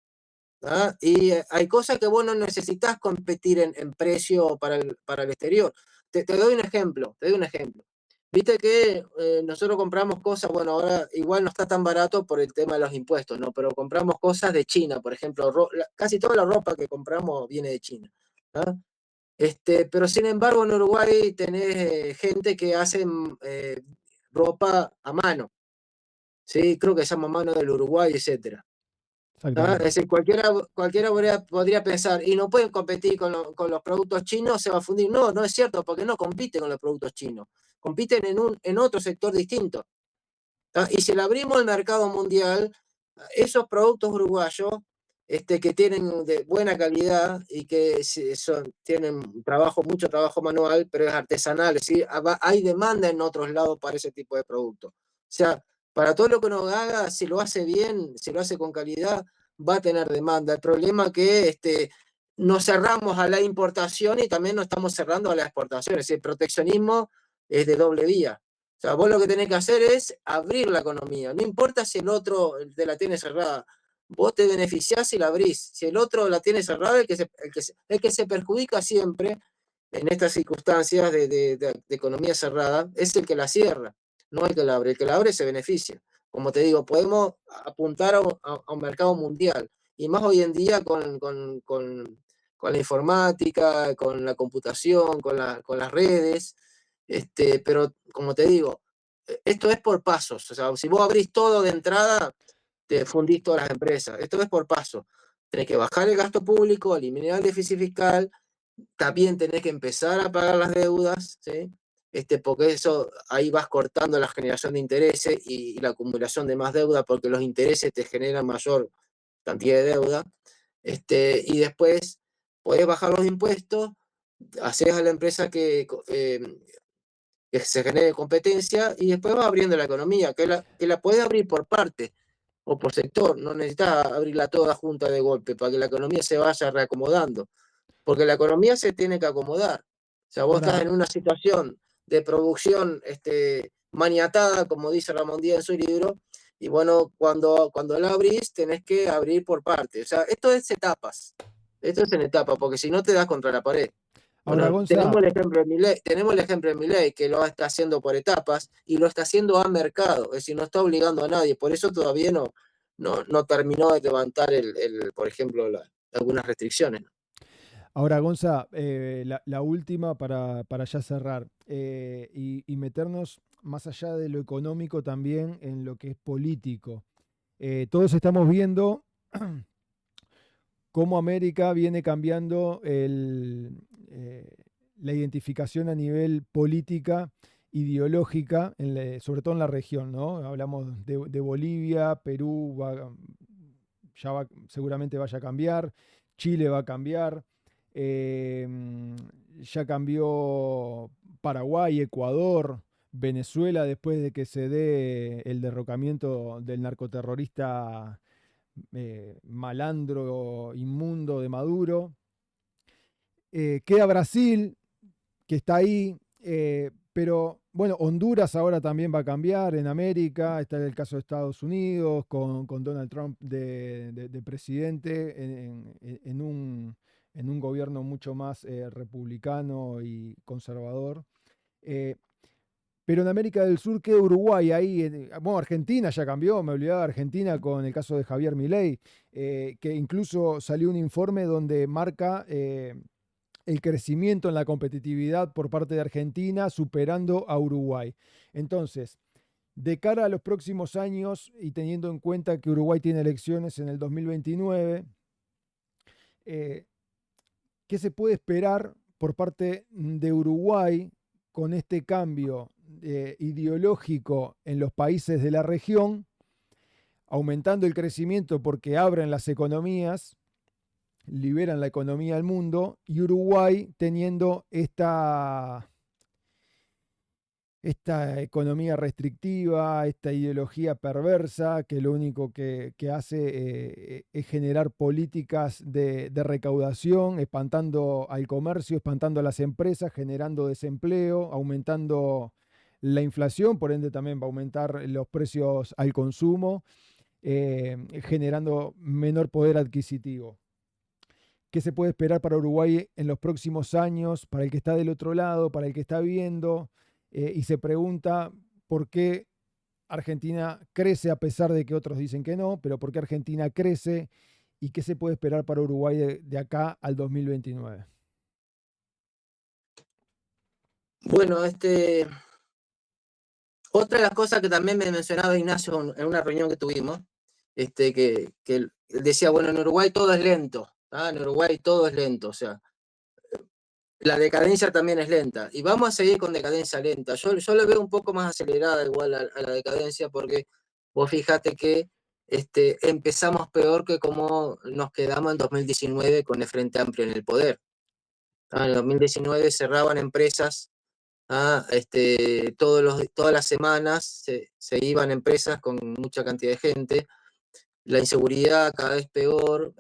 ¿Ah? Y hay cosas que vos no necesitas competir en precio para el exterior. Te doy un ejemplo, te doy un ejemplo. Viste que nosotros compramos cosas, bueno, ahora igual no está tan barato por el tema de los impuestos, ¿no? Pero compramos cosas de China, por ejemplo, casi toda la ropa que compramos viene de China. ¿Ah? Pero sin embargo en Uruguay tenés gente que hace ropa a mano, ¿sí? Creo que se llama Mano del Uruguay, etcétera. ¿Ah? Es Exactamente. decir, cualquiera podría pensar, y no pueden competir con los productos chinos, se va a fundir. No, no es cierto, porque no compiten con los productos chinos, compiten en otro sector distinto. ¿Ah? Y si le abrimos el mercado mundial, esos productos uruguayos que tienen de buena calidad y que tienen mucho trabajo manual, pero es artesanal, es decir, hay demanda en otros lados para ese tipo de productos. O sea, para todo lo que uno haga, si lo hace bien, si lo hace con calidad, va a tener demanda. El problema es que nos cerramos a la importación y también nos estamos cerrando a la exportación. Es decir, el proteccionismo es de doble vía. O sea, vos lo que tenés que hacer es abrir la economía. No importa si el otro te la tiene cerrada. vos te beneficiás y la abrís. Si el otro la tiene cerrada, el que se perjudica siempre en estas circunstancias de economía cerrada es el que la cierra, no el que la abre. El que la abre se beneficia. Como te digo, podemos apuntar a un mercado mundial, y más hoy en día con la informática, con la computación, con las redes, pero como te digo, esto es por pasos. O sea, si vos abrís todo de entrada, te fundís todas las empresas. Esto es por paso. Tenés que bajar el gasto público, eliminar el déficit fiscal, también tenés que empezar a pagar las deudas, ¿sí? Porque eso, ahí vas cortando la generación de intereses y la acumulación de más deuda, porque los intereses te generan mayor cantidad de deuda. Y después podés bajar los impuestos, haces a la empresa que se genere competencia, y después va abriendo la economía, que la podés abrir por parte o por sector, no necesitas abrirla toda junta de golpe para que la economía se vaya reacomodando, porque la economía se tiene que acomodar. O sea, vos estás Ahora, en una situación de producción maniatada, como dice Ramón Díaz en su libro, y bueno, cuando la abrís, tenés que abrir por parte. O sea, esto es en etapas, porque si no te das contra la pared. ahora, Bueno, Gonza, tenemos el ejemplo de Milei, que lo está haciendo por etapas y lo está haciendo a mercado, es decir, no está obligando a nadie. Por eso todavía no terminó de levantar, por ejemplo, algunas restricciones. ahora, Gonza, la última para ya cerrar y meternos más allá de lo económico también en lo que es político. Todos estamos viendo cómo América viene cambiando la identificación a nivel política, ideológica, sobre todo en la región, ¿no? Hablamos de Bolivia, Perú seguramente vaya a cambiar, Chile va a cambiar, eh, ya cambió Paraguay, Ecuador, Venezuela después de que se dé el derrocamiento del narcoterrorista malandro, inmundo de Maduro. Queda Brasil, que está ahí, pero bueno, Honduras ahora también va a cambiar en América, está el caso de Estados Unidos, con Donald Trump de presidente en un gobierno mucho más republicano y conservador. Eh, pero en América del Sur queda Uruguay ahí. Bueno, Argentina ya cambió, me olvidaba de Argentina con el caso de Javier Milei, que incluso salió un informe donde marca el crecimiento en la competitividad por parte de Argentina superando a Uruguay. Entonces, de cara a los próximos años y teniendo en cuenta que Uruguay tiene elecciones en el 2029, eh, ¿qué se puede esperar por parte de Uruguay con este cambio ideológico en los países de la región, aumentando el crecimiento porque abren las economías, liberan la economía al mundo, y Uruguay teniendo esta economía restrictiva, esta ideología perversa que lo único que hace es generar políticas de recaudación, espantando al comercio, espantando a las empresas, generando desempleo, aumentando la inflación, por ende también va a aumentar los precios al consumo, generando menor poder adquisitivo. ¿Qué se puede esperar para Uruguay en los próximos años, para el que está del otro lado, para el que está viendo y se pregunta por qué Argentina crece a pesar de que otros dicen que no, pero por qué Argentina crece y qué se puede esperar para Uruguay de acá al 2029? Bueno, otra de las cosas que también me mencionaba Ignacio en una reunión que tuvimos, que él decía, bueno, en Uruguay todo es lento, ¿ah? En Uruguay todo es lento, o sea, la decadencia también es lenta, y vamos a seguir con decadencia lenta. Yo lo veo un poco más acelerada igual a la decadencia, porque vos fíjate que empezamos peor que como nos quedamos en 2019 con el Frente Amplio en el poder. En 2019 cerraban empresas. Todas las semanas se iban empresas con mucha cantidad de gente, la inseguridad cada vez peor,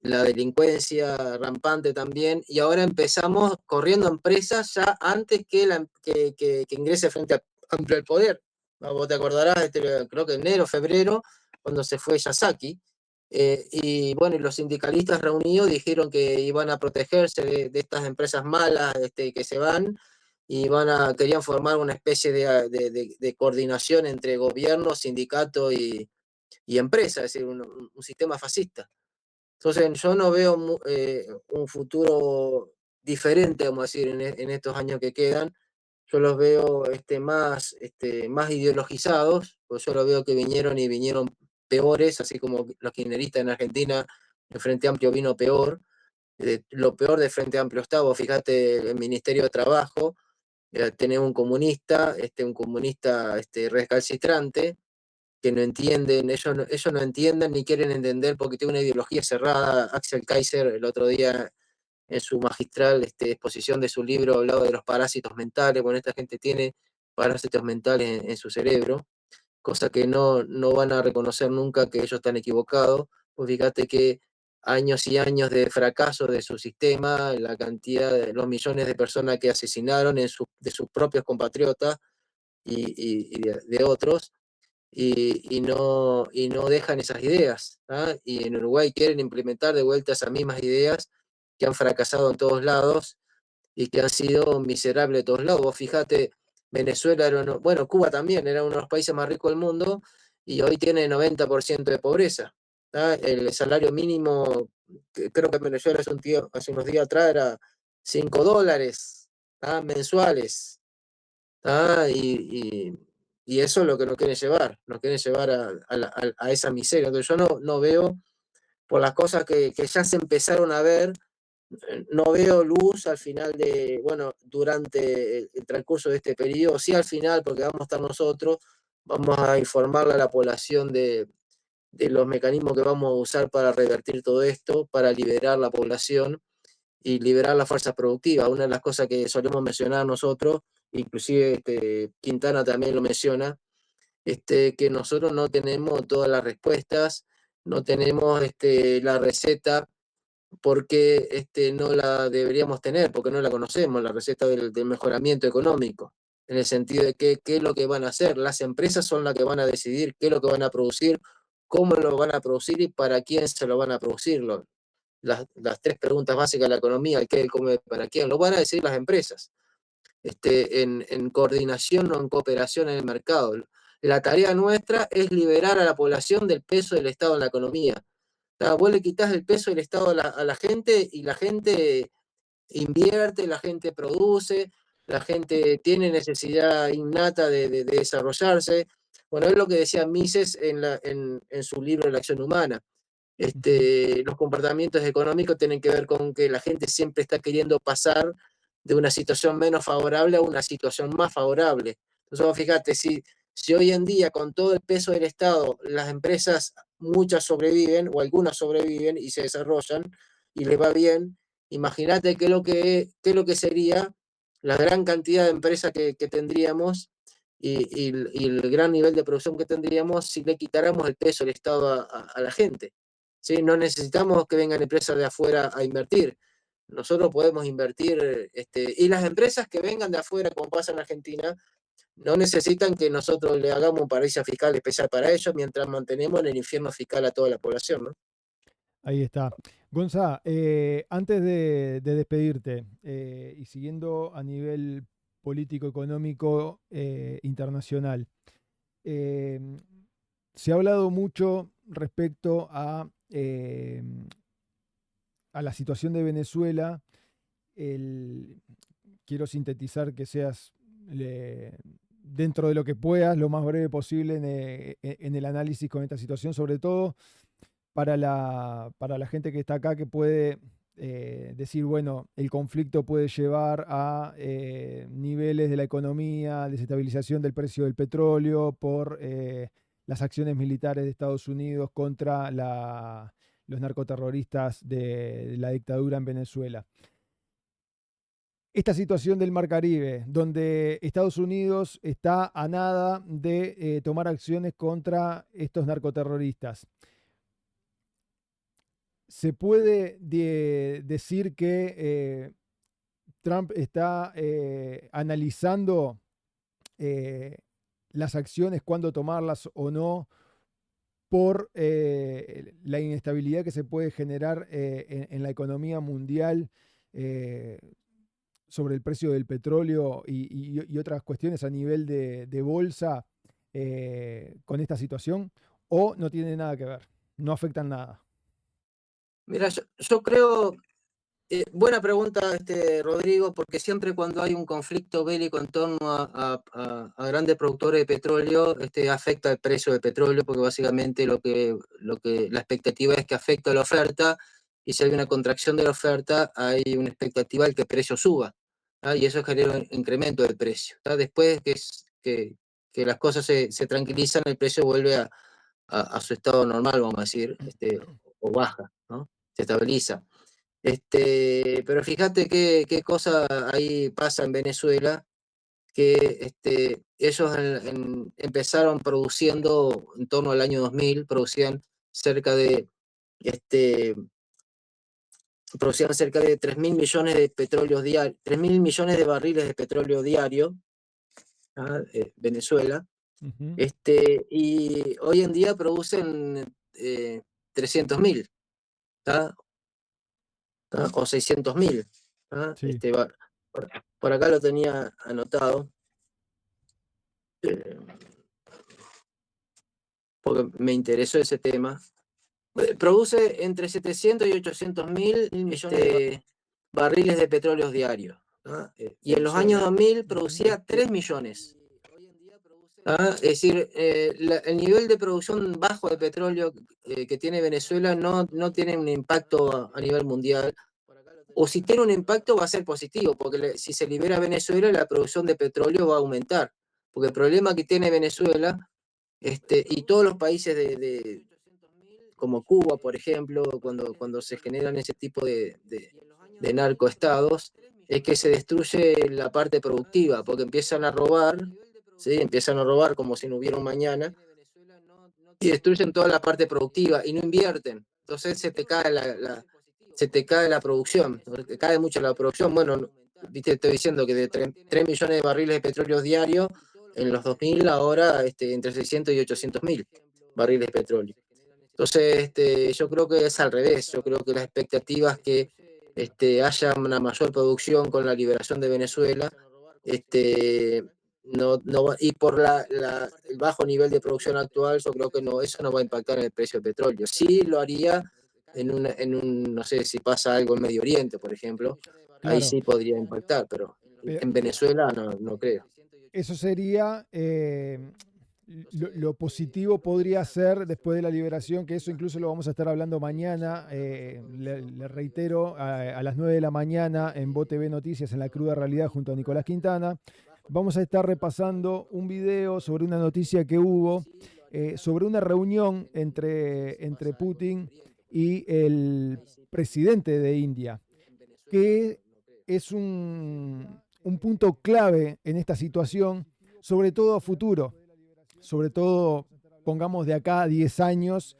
la delincuencia rampante también, y ahora empezamos corriendo empresas ya antes que ingrese Frente Amplio al poder. Vos te acordarás, creo que enero, febrero, cuando se fue Yasaki. Y bueno, y los sindicalistas reunidos dijeron que iban a protegerse de estas empresas malas que se van y querían formar una especie de coordinación entre gobierno, sindicato y empresa, es decir, un sistema fascista. Entonces yo no veo un futuro diferente, vamos a decir, en estos años que quedan. Yo los veo más ideologizados, pues yo los veo que vinieron peores, así como los kirchneristas en Argentina, el Frente Amplio vino peor. Lo peor de Frente Amplio está, vos fíjate, el Ministerio de Trabajo, tenés un comunista recalcitrante, que no entienden, ellos no entienden ni quieren entender porque tiene una ideología cerrada. Axel Kaiser el otro día en su magistral exposición de su libro hablaba de los parásitos mentales. Bueno, esta gente tiene parásitos mentales en su cerebro, cosa que no van a reconocer nunca que ellos están equivocados. Pues fíjate que años y años de fracaso de su sistema, la cantidad de los millones de personas que asesinaron de sus propios compatriotas y de otros, y no dejan esas ideas. ¿Ah? Y en Uruguay quieren implementar de vuelta esas mismas ideas que han fracasado en todos lados y que han sido miserables de todos lados. Vos fíjate, Venezuela bueno, Cuba también era uno de los países más ricos del mundo y hoy tiene 90% de pobreza. ¿Ah? El salario mínimo, creo que en Venezuela hace unos días atrás era $5 mensuales. ¿Ah? Y eso es lo que nos quieren llevar a esa miseria. Entonces yo no veo, por las cosas que ya se empezaron a ver, no veo luz al final bueno, durante el transcurso de este periodo, sí al final, porque vamos a estar nosotros, vamos a informarle a la población de los mecanismos que vamos a usar para revertir todo esto, para liberar la población y liberar la fuerza productiva. Una de las cosas que solemos mencionar nosotros, inclusive Quintana también lo menciona, que nosotros no tenemos todas las respuestas, no tenemos la receta, porque no la deberíamos tener, porque no la conocemos, la receta del mejoramiento económico, en el sentido de qué es lo que van a hacer. Las empresas son las que van a decidir qué es lo que van a producir, cómo lo van a producir y para quién se lo van a producir. Las tres preguntas básicas de la economía, el qué, el cómo, para quién, lo van a decir las empresas, en coordinación o en cooperación en el mercado. La tarea nuestra es liberar a la población del peso del Estado en la economía. Vos le quitas el peso del Estado a la gente y la gente invierte, la gente produce, la gente tiene necesidad innata de desarrollarse. Bueno, es lo que decía Mises en su libro La acción humana. Los comportamientos económicos tienen que ver con que la gente siempre está queriendo pasar de una situación menos favorable a una situación más favorable. Entonces, fíjate, si hoy en día con todo el peso del Estado, las empresas, muchas sobreviven o algunas sobreviven y se desarrollan y les va bien, imagínate qué es lo que sería la gran cantidad de empresas que tendríamos y el gran nivel de producción que tendríamos si le quitáramos el peso del Estado a la gente. ¿Sí? No necesitamos que vengan empresas de afuera a invertir. Nosotros podemos invertir, y las empresas que vengan de afuera, como pasa en Argentina, no necesitan que nosotros le hagamos un paraíso fiscal especial para ellos mientras mantenemos en el infierno fiscal a toda la población, ¿no? Ahí está. Gonza, antes de despedirte y siguiendo a nivel político-económico internacional, eh, se ha hablado mucho respecto a la situación de Venezuela. Quiero sintetizar que seas dentro de lo que puedas, lo más breve posible en el análisis con esta situación, sobre todo para la gente que está acá, que puede decir, bueno, el conflicto puede llevar a niveles de la economía, desestabilización del precio del petróleo por las acciones militares de Estados Unidos contra los narcoterroristas de la dictadura en Venezuela. Esta situación del Mar Caribe, donde Estados Unidos está a nada de tomar acciones contra estos narcoterroristas. Se puede decir que Trump está analizando las acciones, cuándo tomarlas o no, por la inestabilidad que se puede generar en la economía mundial eh, sobre el precio del petróleo y otras cuestiones a nivel de bolsa con esta situación, o no tiene nada que ver, no afectan nada. Mira, yo creo, buena pregunta, Rodrigo, porque siempre cuando hay un conflicto bélico en torno a grandes productores de petróleo, afecta el precio del petróleo, porque básicamente la expectativa es que afecta la oferta, y si hay una contracción de la oferta, hay una expectativa de que el precio suba, ¿tá? Y eso genera un incremento del precio, ¿tá? Después que las cosas se tranquilizan, el precio vuelve a su estado normal, vamos a decir, o baja, ¿no? Se estabiliza. Pero fíjate qué cosa ahí pasa en Venezuela, que ellos empezaron produciendo en torno al año 2000, cerca de, este, cerca de 3.000 millones de petróleos diarios, 3.000 millones de barriles de petróleo diario, ¿ah? Venezuela, Ujú. y hoy en día producen 300.000, o 600.000. Sí, Por acá lo tenía anotado, eh, porque me interesó ese tema. Produce entre 700 y 800.000 barriles de petróleo diarios, ¿tá? Y en los años 2000 ujú, producía 3 millones. ¿Tá? Es decir, el nivel de producción bajo de petróleo que tiene Venezuela no tiene un impacto a nivel mundial. O si tiene un impacto va a ser positivo, porque si se libera Venezuela, la producción de petróleo va a aumentar. Porque el problema que tiene Venezuela, y todos los países como Cuba, por ejemplo, cuando se generan ese tipo de narcoestados, es que se destruye la parte productiva, porque empiezan a robar, ¿sí? Empiezan a robar como si no hubiera un mañana, y destruyen toda la parte productiva y no invierten. Entonces se te cae la producción, te cae mucho la producción. Bueno, viste, estoy diciendo que de 3 millones de barriles de petróleo diarios en los 2000, ahora entre 600 y 800.000 barriles de petróleo. Entonces, yo creo que es al revés. Yo creo que las expectativas que haya una mayor producción con la liberación de Venezuela, este, y por el bajo nivel de producción actual, yo creo que eso no va a impactar en el precio del petróleo. Sí lo haría no sé si pasa algo en Medio Oriente, por ejemplo, ahí claro. sí podría impactar, pero Pero en Venezuela no creo. eso sería, lo positivo podría ser después de la liberación, que eso incluso lo vamos a estar hablando mañana, le reitero, a las 9 de la mañana en VOTV Noticias en La Cruda Realidad junto a Nicolás Quintana. Vamos a estar repasando un video sobre una noticia que hubo, sobre una reunión entre Putin y el presidente de India, que es un punto clave en esta situación, sobre todo a futuro, sobre todo, pongamos de acá a 10 años,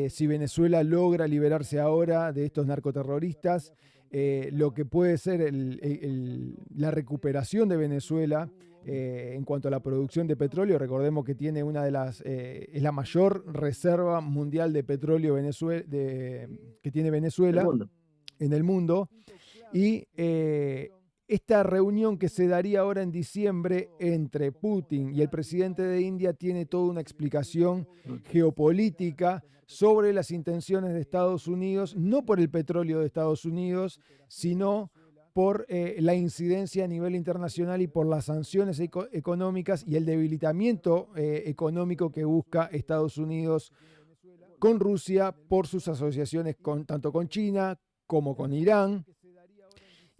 si Venezuela logra liberarse ahora de estos narcoterroristas, lo que puede ser la recuperación de Venezuela en cuanto a la producción de petróleo. Recordemos que tiene es la mayor reserva mundial de petróleo que tiene El Venezuela mundo. en el mundo. Y esta reunión que se daría ahora en diciembre entre Putin y el presidente de India tiene toda una explicación geopolítica sobre las intenciones de Estados Unidos, no por el petróleo de Estados Unidos, sino por la incidencia a nivel internacional y por las sanciones económicas y el debilitamiento económico que busca Estados Unidos con Rusia por sus asociaciones tanto con China como con Irán.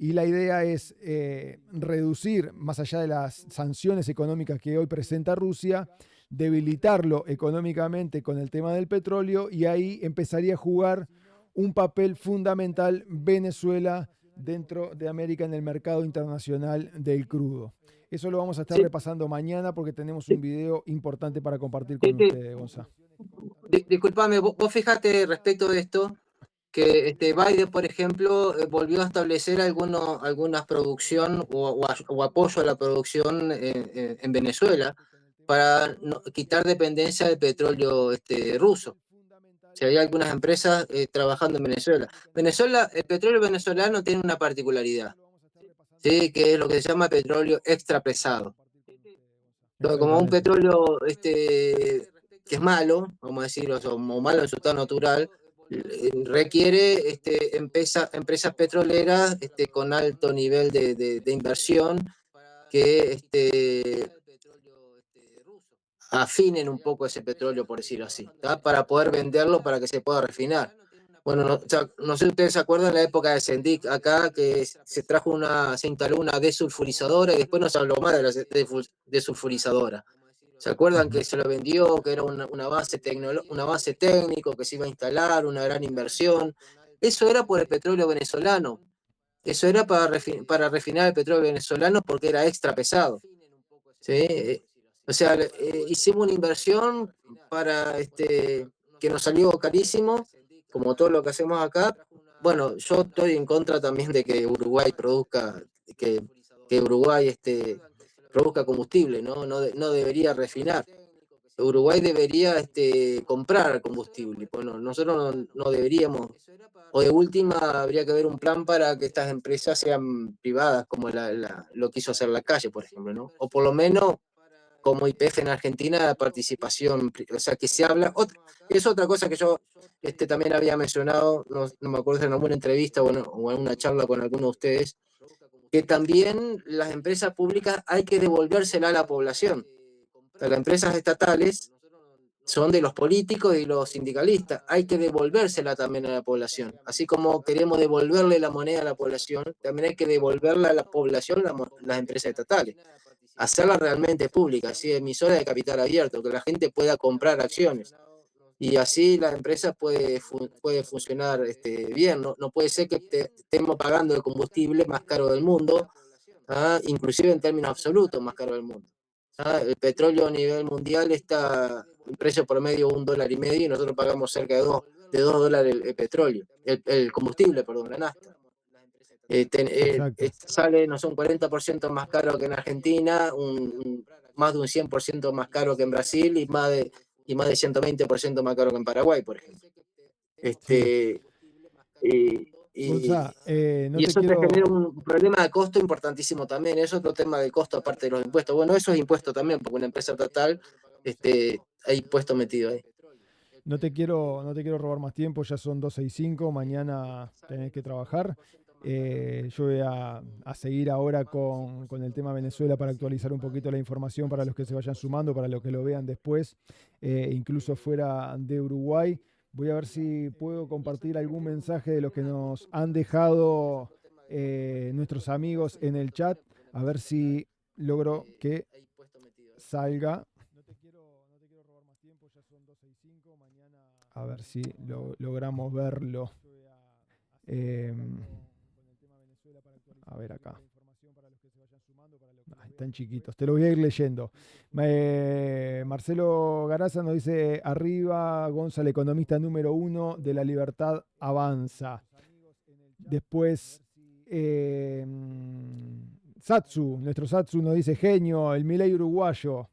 Y la idea es reducir, más allá de las sanciones económicas que hoy presenta Rusia, debilitarlo económicamente con el tema del petróleo, y ahí empezaría a jugar un papel fundamental Venezuela dentro de América en el mercado internacional del crudo. Eso lo vamos a estar Sí, repasando mañana porque tenemos un sí, video importante para compartir sí, con sí. ustedes, Gonzalo. Disculpame, vos fijate respecto de esto, que Biden, por ejemplo, volvió a establecer algunas producción o apoyo a la producción en Venezuela. para quitar dependencia del petróleo ruso. Si hay algunas empresas trabajando en Venezuela. Venezuela, el petróleo venezolano tiene una particularidad, ¿sí? Que es lo que se llama petróleo extra pesado. Como un petróleo que es malo, vamos a decirlo, o malo en su estado natural, requiere empresas petroleras con alto nivel de inversión que afinen un poco ese petróleo, por decirlo así, ¿tá? Para poder venderlo, para que se pueda refinar. Bueno, no sé si ustedes se acuerdan de la época de Sendik acá, que se instaló una desulfurizadora y después no se habló más de la desulfurizadora. ¿Se acuerdan que se lo vendió, que era una base técnico, que se iba a instalar, una gran inversión? Eso era por el petróleo venezolano. Eso era para refinar el petróleo venezolano porque era extra pesado. ¿Sí? O sea, hicimos una inversión para que nos salió carísimo, como todo lo que hacemos acá. Bueno, yo estoy en contra también de que Uruguay produzca, que Uruguay produzca combustible, ¿no? No debería refinar. Uruguay debería comprar combustible. Bueno, nosotros no deberíamos, o de última habría que haber un plan para que estas empresas sean privadas, como lo quiso hacer la calle, por ejemplo, ¿no? O por lo menos como YPF en Argentina, la participación, o sea, que se habla, es otra cosa que yo también había mencionado, no me acuerdo si en alguna entrevista o en una charla con alguno de ustedes, que también las empresas públicas hay que devolvérsela a la población. O sea, las empresas estatales son de los políticos y los sindicalistas, hay que devolvérsela también a la población. Así como queremos devolverle la moneda a la población, también hay que devolverle a la población las empresas estatales. Hacerla realmente pública, así emisora de capital abierto, que la gente pueda comprar acciones. Y así la empresa puede funcionar bien. No puede ser que estemos pagando el combustible más caro del mundo, inclusive en términos absolutos más caro del mundo. El petróleo a nivel mundial está en precio promedio $1,50 y nosotros pagamos cerca de $2 el petróleo, el combustible, perdón, la nafta. Sale, no sé, un 40% más caro que en Argentina, más de un 100% más caro que en Brasil y más de 120% más caro que en Paraguay, por ejemplo. Gonzá, no Y te eso te quiero... genera un problema de costo importantísimo también. Es otro tema de costo aparte de los impuestos. Bueno, eso es impuesto también, porque una empresa estatal hay impuesto metido ahí. no te quiero robar más tiempo, ya son 12:05, mañana tenés que trabajar. Yo voy a seguir ahora con el tema Venezuela para actualizar un poquito la información para los que se vayan sumando, para los que lo vean después, incluso fuera de Uruguay. Voy a ver si puedo compartir algún mensaje de los que nos han dejado nuestros amigos en el chat, a ver si logro que salga. A ver si logramos verlo. A ver acá. Están chiquitos. Te lo voy a ir leyendo. Marcelo Garaza nos dice: arriba, Gonzalo, economista número 1 de La Libertad Avanza. Después, Satsu, nuestro Satsu nos dice: genio, el Milei uruguayo.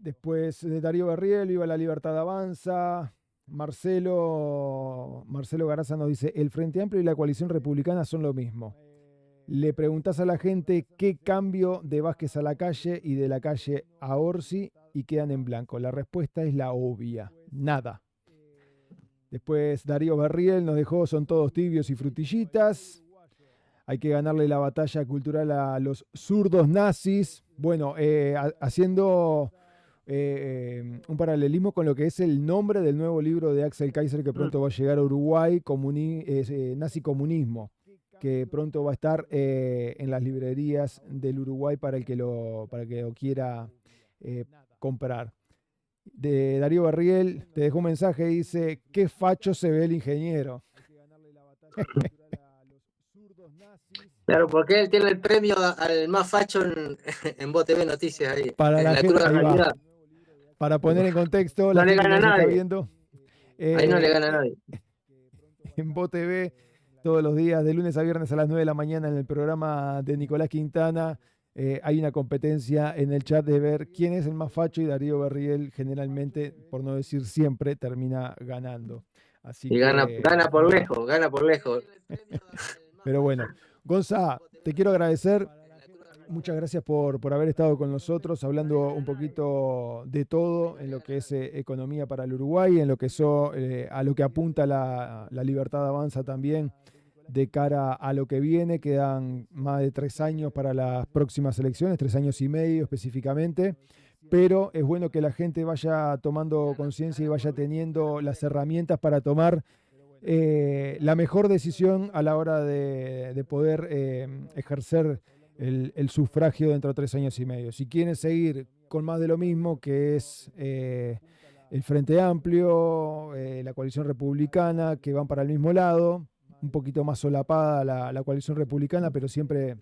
Después de Darío Berriel, viva La Libertad Avanza. Marcelo Garaza nos dice: el Frente Amplio y la coalición republicana son lo mismo. Le preguntás a la gente qué cambio de Vázquez a la calle y de la calle a Orsi y quedan en blanco. La respuesta es la obvia: nada. Después Darío Berriel nos dejó: son todos tibios y frutillitas. Hay que ganarle la batalla cultural a los zurdos nazis. Bueno, haciendo un paralelismo con lo que es el nombre del nuevo libro de Axel Kaiser que pronto va a llegar a Uruguay, Nazi Comunismo, que pronto va a estar en las librerías del Uruguay para el que lo quiera comprar. De Darío Barriel te dejó un mensaje y dice: qué facho se ve el ingeniero. Claro, porque él tiene el premio al más facho en Voz TV Noticias ahí, Para en la la gente, cruda ahí va. realidad. Para poner en contexto, No la le gente que gana a nos está nadie. viendo, Ahí no le gana a nadie. en Voz TV, todos los días, de lunes a viernes a las 9 de la mañana, en el programa de Nicolás Quintana, hay una competencia en el chat de ver quién es el más facho y Darío Berriel generalmente, por no decir siempre, termina ganando. Así Y gana, que gana por nada. lejos, gana por lejos. Pero bueno, Gonza, te quiero agradecer. Muchas gracias por haber estado con nosotros hablando un poquito de todo en lo que es economía para el Uruguay, en lo que a lo que apunta la Libertad Avanza también de cara a lo que viene. Quedan más de 3 años para las próximas elecciones, 3 años y medio específicamente, pero es bueno que la gente vaya tomando conciencia y vaya teniendo las herramientas para tomar la mejor decisión a la hora de poder ejercer el sufragio dentro de 3 años y medio. Si quieren seguir con más de lo mismo, que es el Frente Amplio, la coalición republicana, que van para el mismo lado, un poquito más solapada la coalición republicana, pero siempre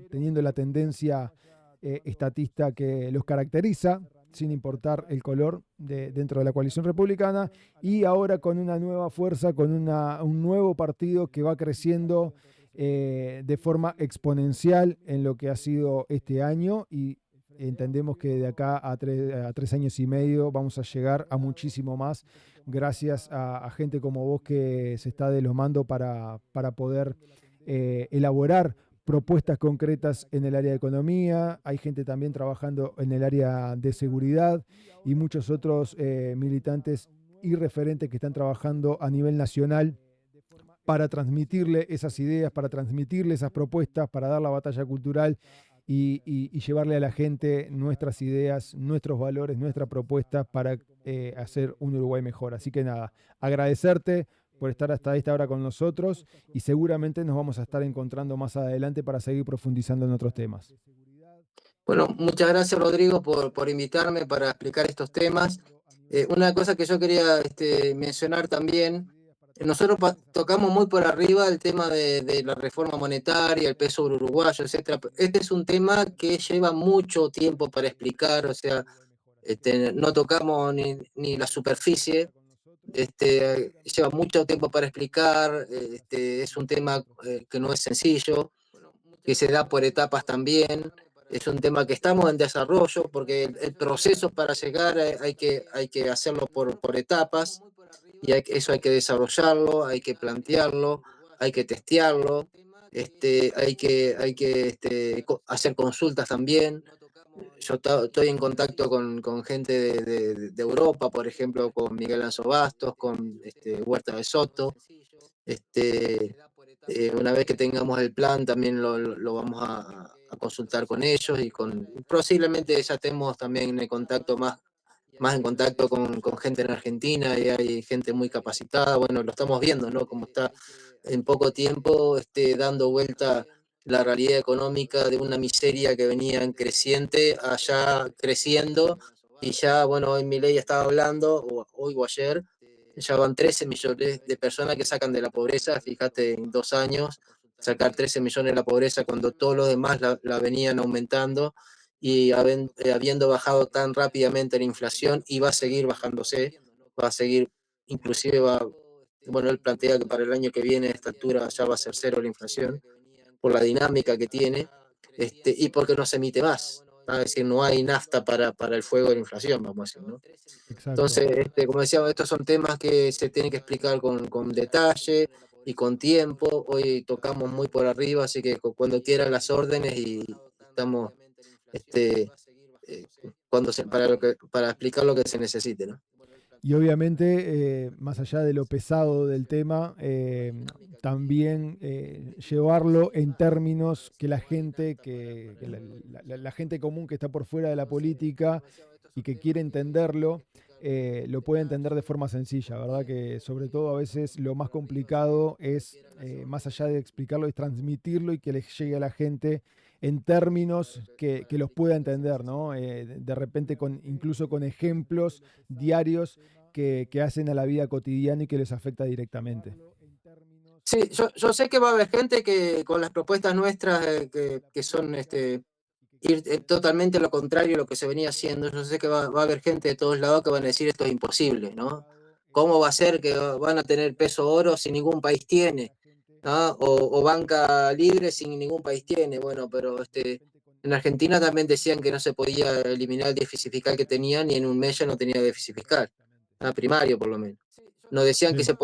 teniendo la tendencia estatista que los caracteriza, sin importar el color dentro de la coalición republicana, y ahora con una nueva fuerza, con un nuevo partido que va creciendo de forma exponencial en lo que ha sido este año, y entendemos que de acá a 3 años y medio vamos a llegar a muchísimo más, gracias a gente como vos que se está deslomando para poder elaborar propuestas concretas en el área de economía. Hay gente también trabajando en el área de seguridad y muchos otros militantes y referentes que están trabajando a nivel nacional para transmitirle esas ideas, para transmitirle esas propuestas, para dar la batalla cultural y llevarle a la gente nuestras ideas, nuestros valores, nuestras propuestas para hacer un Uruguay mejor. Así que nada, agradecerte por estar hasta esta hora con nosotros y seguramente nos vamos a estar encontrando más adelante para seguir profundizando en otros temas. Bueno, muchas gracias, Rodrigo, por invitarme para explicar estos temas. Una cosa que yo quería mencionar también, nosotros tocamos muy por arriba el tema de la reforma monetaria, el peso uruguayo, etcétera. Este es un tema que lleva mucho tiempo para explicar, o sea, no tocamos ni la superficie. Lleva mucho tiempo para explicar, es un tema que no es sencillo, que se da por etapas también. Es un tema que estamos en desarrollo porque el proceso para llegar hay que hacerlo por etapas y eso hay que desarrollarlo, hay que plantearlo, hay que testearlo, hay que hacer consultas también. Yo estoy en contacto con gente de Europa, por ejemplo, con Miguel Anzo Bastos, con Huerta de Soto. Este, una vez que tengamos el plan, también lo vamos a consultar con ellos y posiblemente ya estemos también en contacto más en contacto con gente en Argentina y hay gente muy capacitada. Bueno, lo estamos viendo, ¿no? Como está en poco tiempo dando vuelta la realidad económica de una miseria que venía en creciente, allá creciendo, y ya, bueno, hoy Milei estaba hablando, hoy o ayer, ya van 13 millones de personas que sacan de la pobreza, fíjate, en 2 años, sacar 13 millones de la pobreza cuando todos los demás la venían aumentando y habiendo bajado tan rápidamente la inflación y va a seguir bajándose, va a seguir, inclusive bueno, él plantea que para el año que viene a esta altura ya va a ser cero la inflación, por la dinámica que tiene, y porque no se emite más, ¿no? Es decir, no hay nafta para el fuego de la inflación, vamos a decir, ¿no? Exacto. Entonces, como decía, estos son temas que se tienen que explicar con detalle y con tiempo. Hoy tocamos muy por arriba, así que cuando quieran las órdenes y estamos este, eh, para explicar lo que se necesite, ¿no? Y obviamente, más allá de lo pesado del tema, también llevarlo en términos que la gente, que la gente común que está por fuera de la política y que quiere entenderlo, lo puede entender de forma sencilla, ¿verdad? Que sobre todo a veces lo más complicado es, más allá de explicarlo, es transmitirlo y que les llegue a la gente en términos que los pueda entender, ¿no? De repente incluso con ejemplos diarios que hacen a la vida cotidiana y que les afecta directamente. Sí, yo sé que va a haber gente que con las propuestas nuestras que son ir totalmente lo contrario a lo que se venía haciendo. Yo sé que va a haber gente de todos lados que van a decir esto es imposible, ¿no? ¿Cómo va a ser que van a tener peso oro si ningún país tiene? ¿ah? O banca libre sin ningún país tiene. Bueno, pero en Argentina también decían que no se podía eliminar el déficit fiscal que tenían y en un mes ya no tenía déficit fiscal, primario por lo menos. Nos decían que Sí,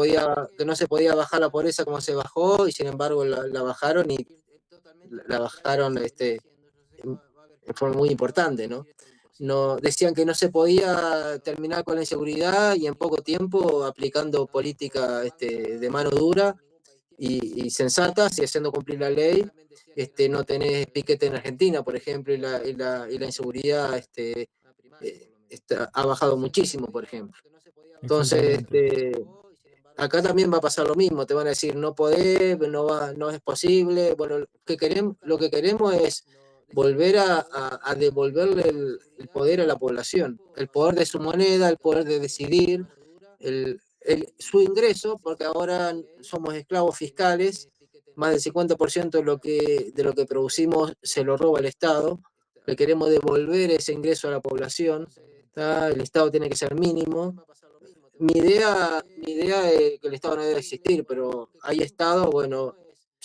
que no se podía bajar la pobreza como se bajó y sin embargo la bajaron y la bajaron en forma muy importante, ¿no? No, decían que no se podía terminar con la inseguridad y en poco tiempo aplicando política de mano dura y sensatas y haciendo cumplir la ley, no tenés piquete en Argentina, por ejemplo, y la inseguridad ha bajado muchísimo, por ejemplo. Entonces, exactamente. acá también va a pasar lo mismo, te van a decir, no podés, no es posible. Bueno, lo que queremos es volver a devolverle el poder a la población, el poder de su moneda, el poder de decidir, su ingreso, porque ahora somos esclavos fiscales, más del 50% de lo que producimos se lo roba el Estado, le queremos devolver ese ingreso a la población, ¿tá? El Estado tiene que ser mínimo. Mi idea es que el Estado no debe existir, pero hay Estado, bueno,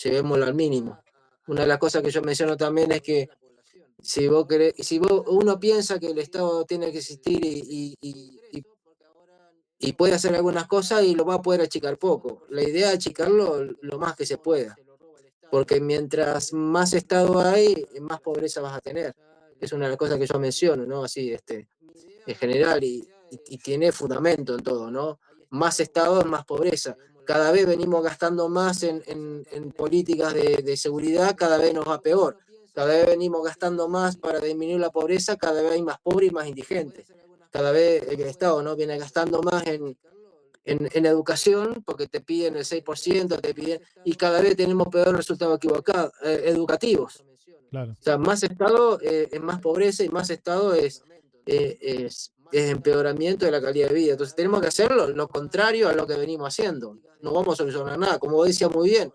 llevémoslo al mínimo. Una de las cosas que yo menciono también es que si uno piensa que el Estado tiene que existir y puede hacer algunas cosas y lo va a poder achicar poco. La idea es achicarlo lo más que se pueda, porque mientras más Estado hay, más pobreza vas a tener. Es una de las cosas que yo menciono, ¿no? Así, en general, y tiene fundamento en todo, ¿no? Más Estado es más pobreza. Cada vez venimos gastando más en políticas de seguridad, cada vez nos va peor. Cada vez venimos gastando más para disminuir la pobreza, cada vez hay más pobres y más indigentes. Cada vez el Estado, ¿no?, viene gastando más en educación, porque te piden el 6%, y cada vez tenemos peores resultados educativos. Claro. O sea, más Estado es más pobreza y más Estado es empeoramiento de la calidad de vida. Entonces tenemos que hacerlo lo contrario a lo que venimos haciendo. No vamos a solucionar nada. Como decía muy bien,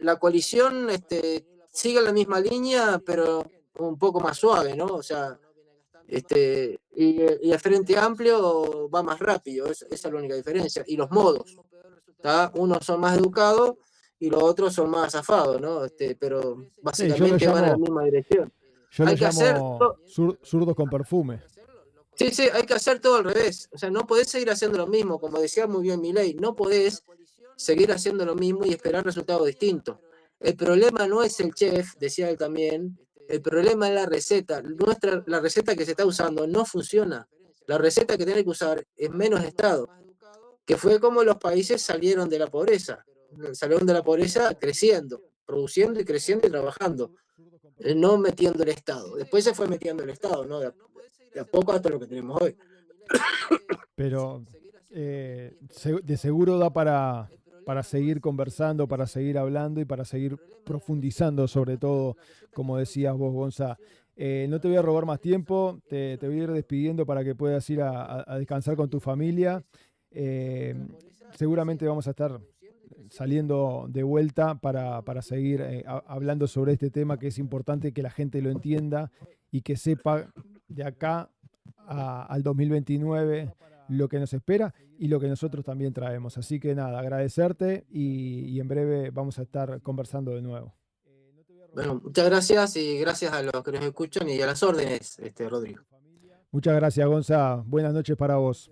la coalición sigue la misma línea, pero un poco más suave, ¿no? O sea, y el Frente Amplio va más rápido, esa es la única diferencia. Y los modos, ¿tá? Unos son más educados y los otros son más zafados, ¿no? Pero Sí, básicamente van en la misma dirección. yo lo Hay que hacer, llamo zurdos con perfume. sí, sí, hay que hacer todo al revés. O sea, no podés seguir haciendo lo mismo, como decía muy bien Milei, no podés seguir haciendo lo mismo y esperar resultados distintos. El problema no es el chef, decía él también, el problema es la receta. La receta que se está usando no funciona. La receta que tiene que usar es menos Estado, que fue como los países salieron de la pobreza. Salieron de la pobreza creciendo, produciendo y creciendo y trabajando, no metiendo el Estado. Después se fue metiendo el Estado, ¿no? De a poco hasta lo que tenemos hoy. Pero de seguro da para seguir conversando, para seguir hablando y para seguir profundizando sobre todo, como decías vos, Gonza. No te voy a robar más tiempo, te voy a ir despidiendo para que puedas ir a descansar con tu familia. Eh, Seguramente vamos a estar saliendo de vuelta para seguir hablando sobre este tema que es importante que la gente lo entienda y que sepa de acá al 2029 lo que nos espera y lo que nosotros también traemos. Así que nada, agradecerte y en breve vamos a estar conversando de nuevo. Bueno, muchas gracias y gracias a los que nos escuchan y a las órdenes, Rodrigo. Muchas gracias, Gonza. Buenas noches para vos.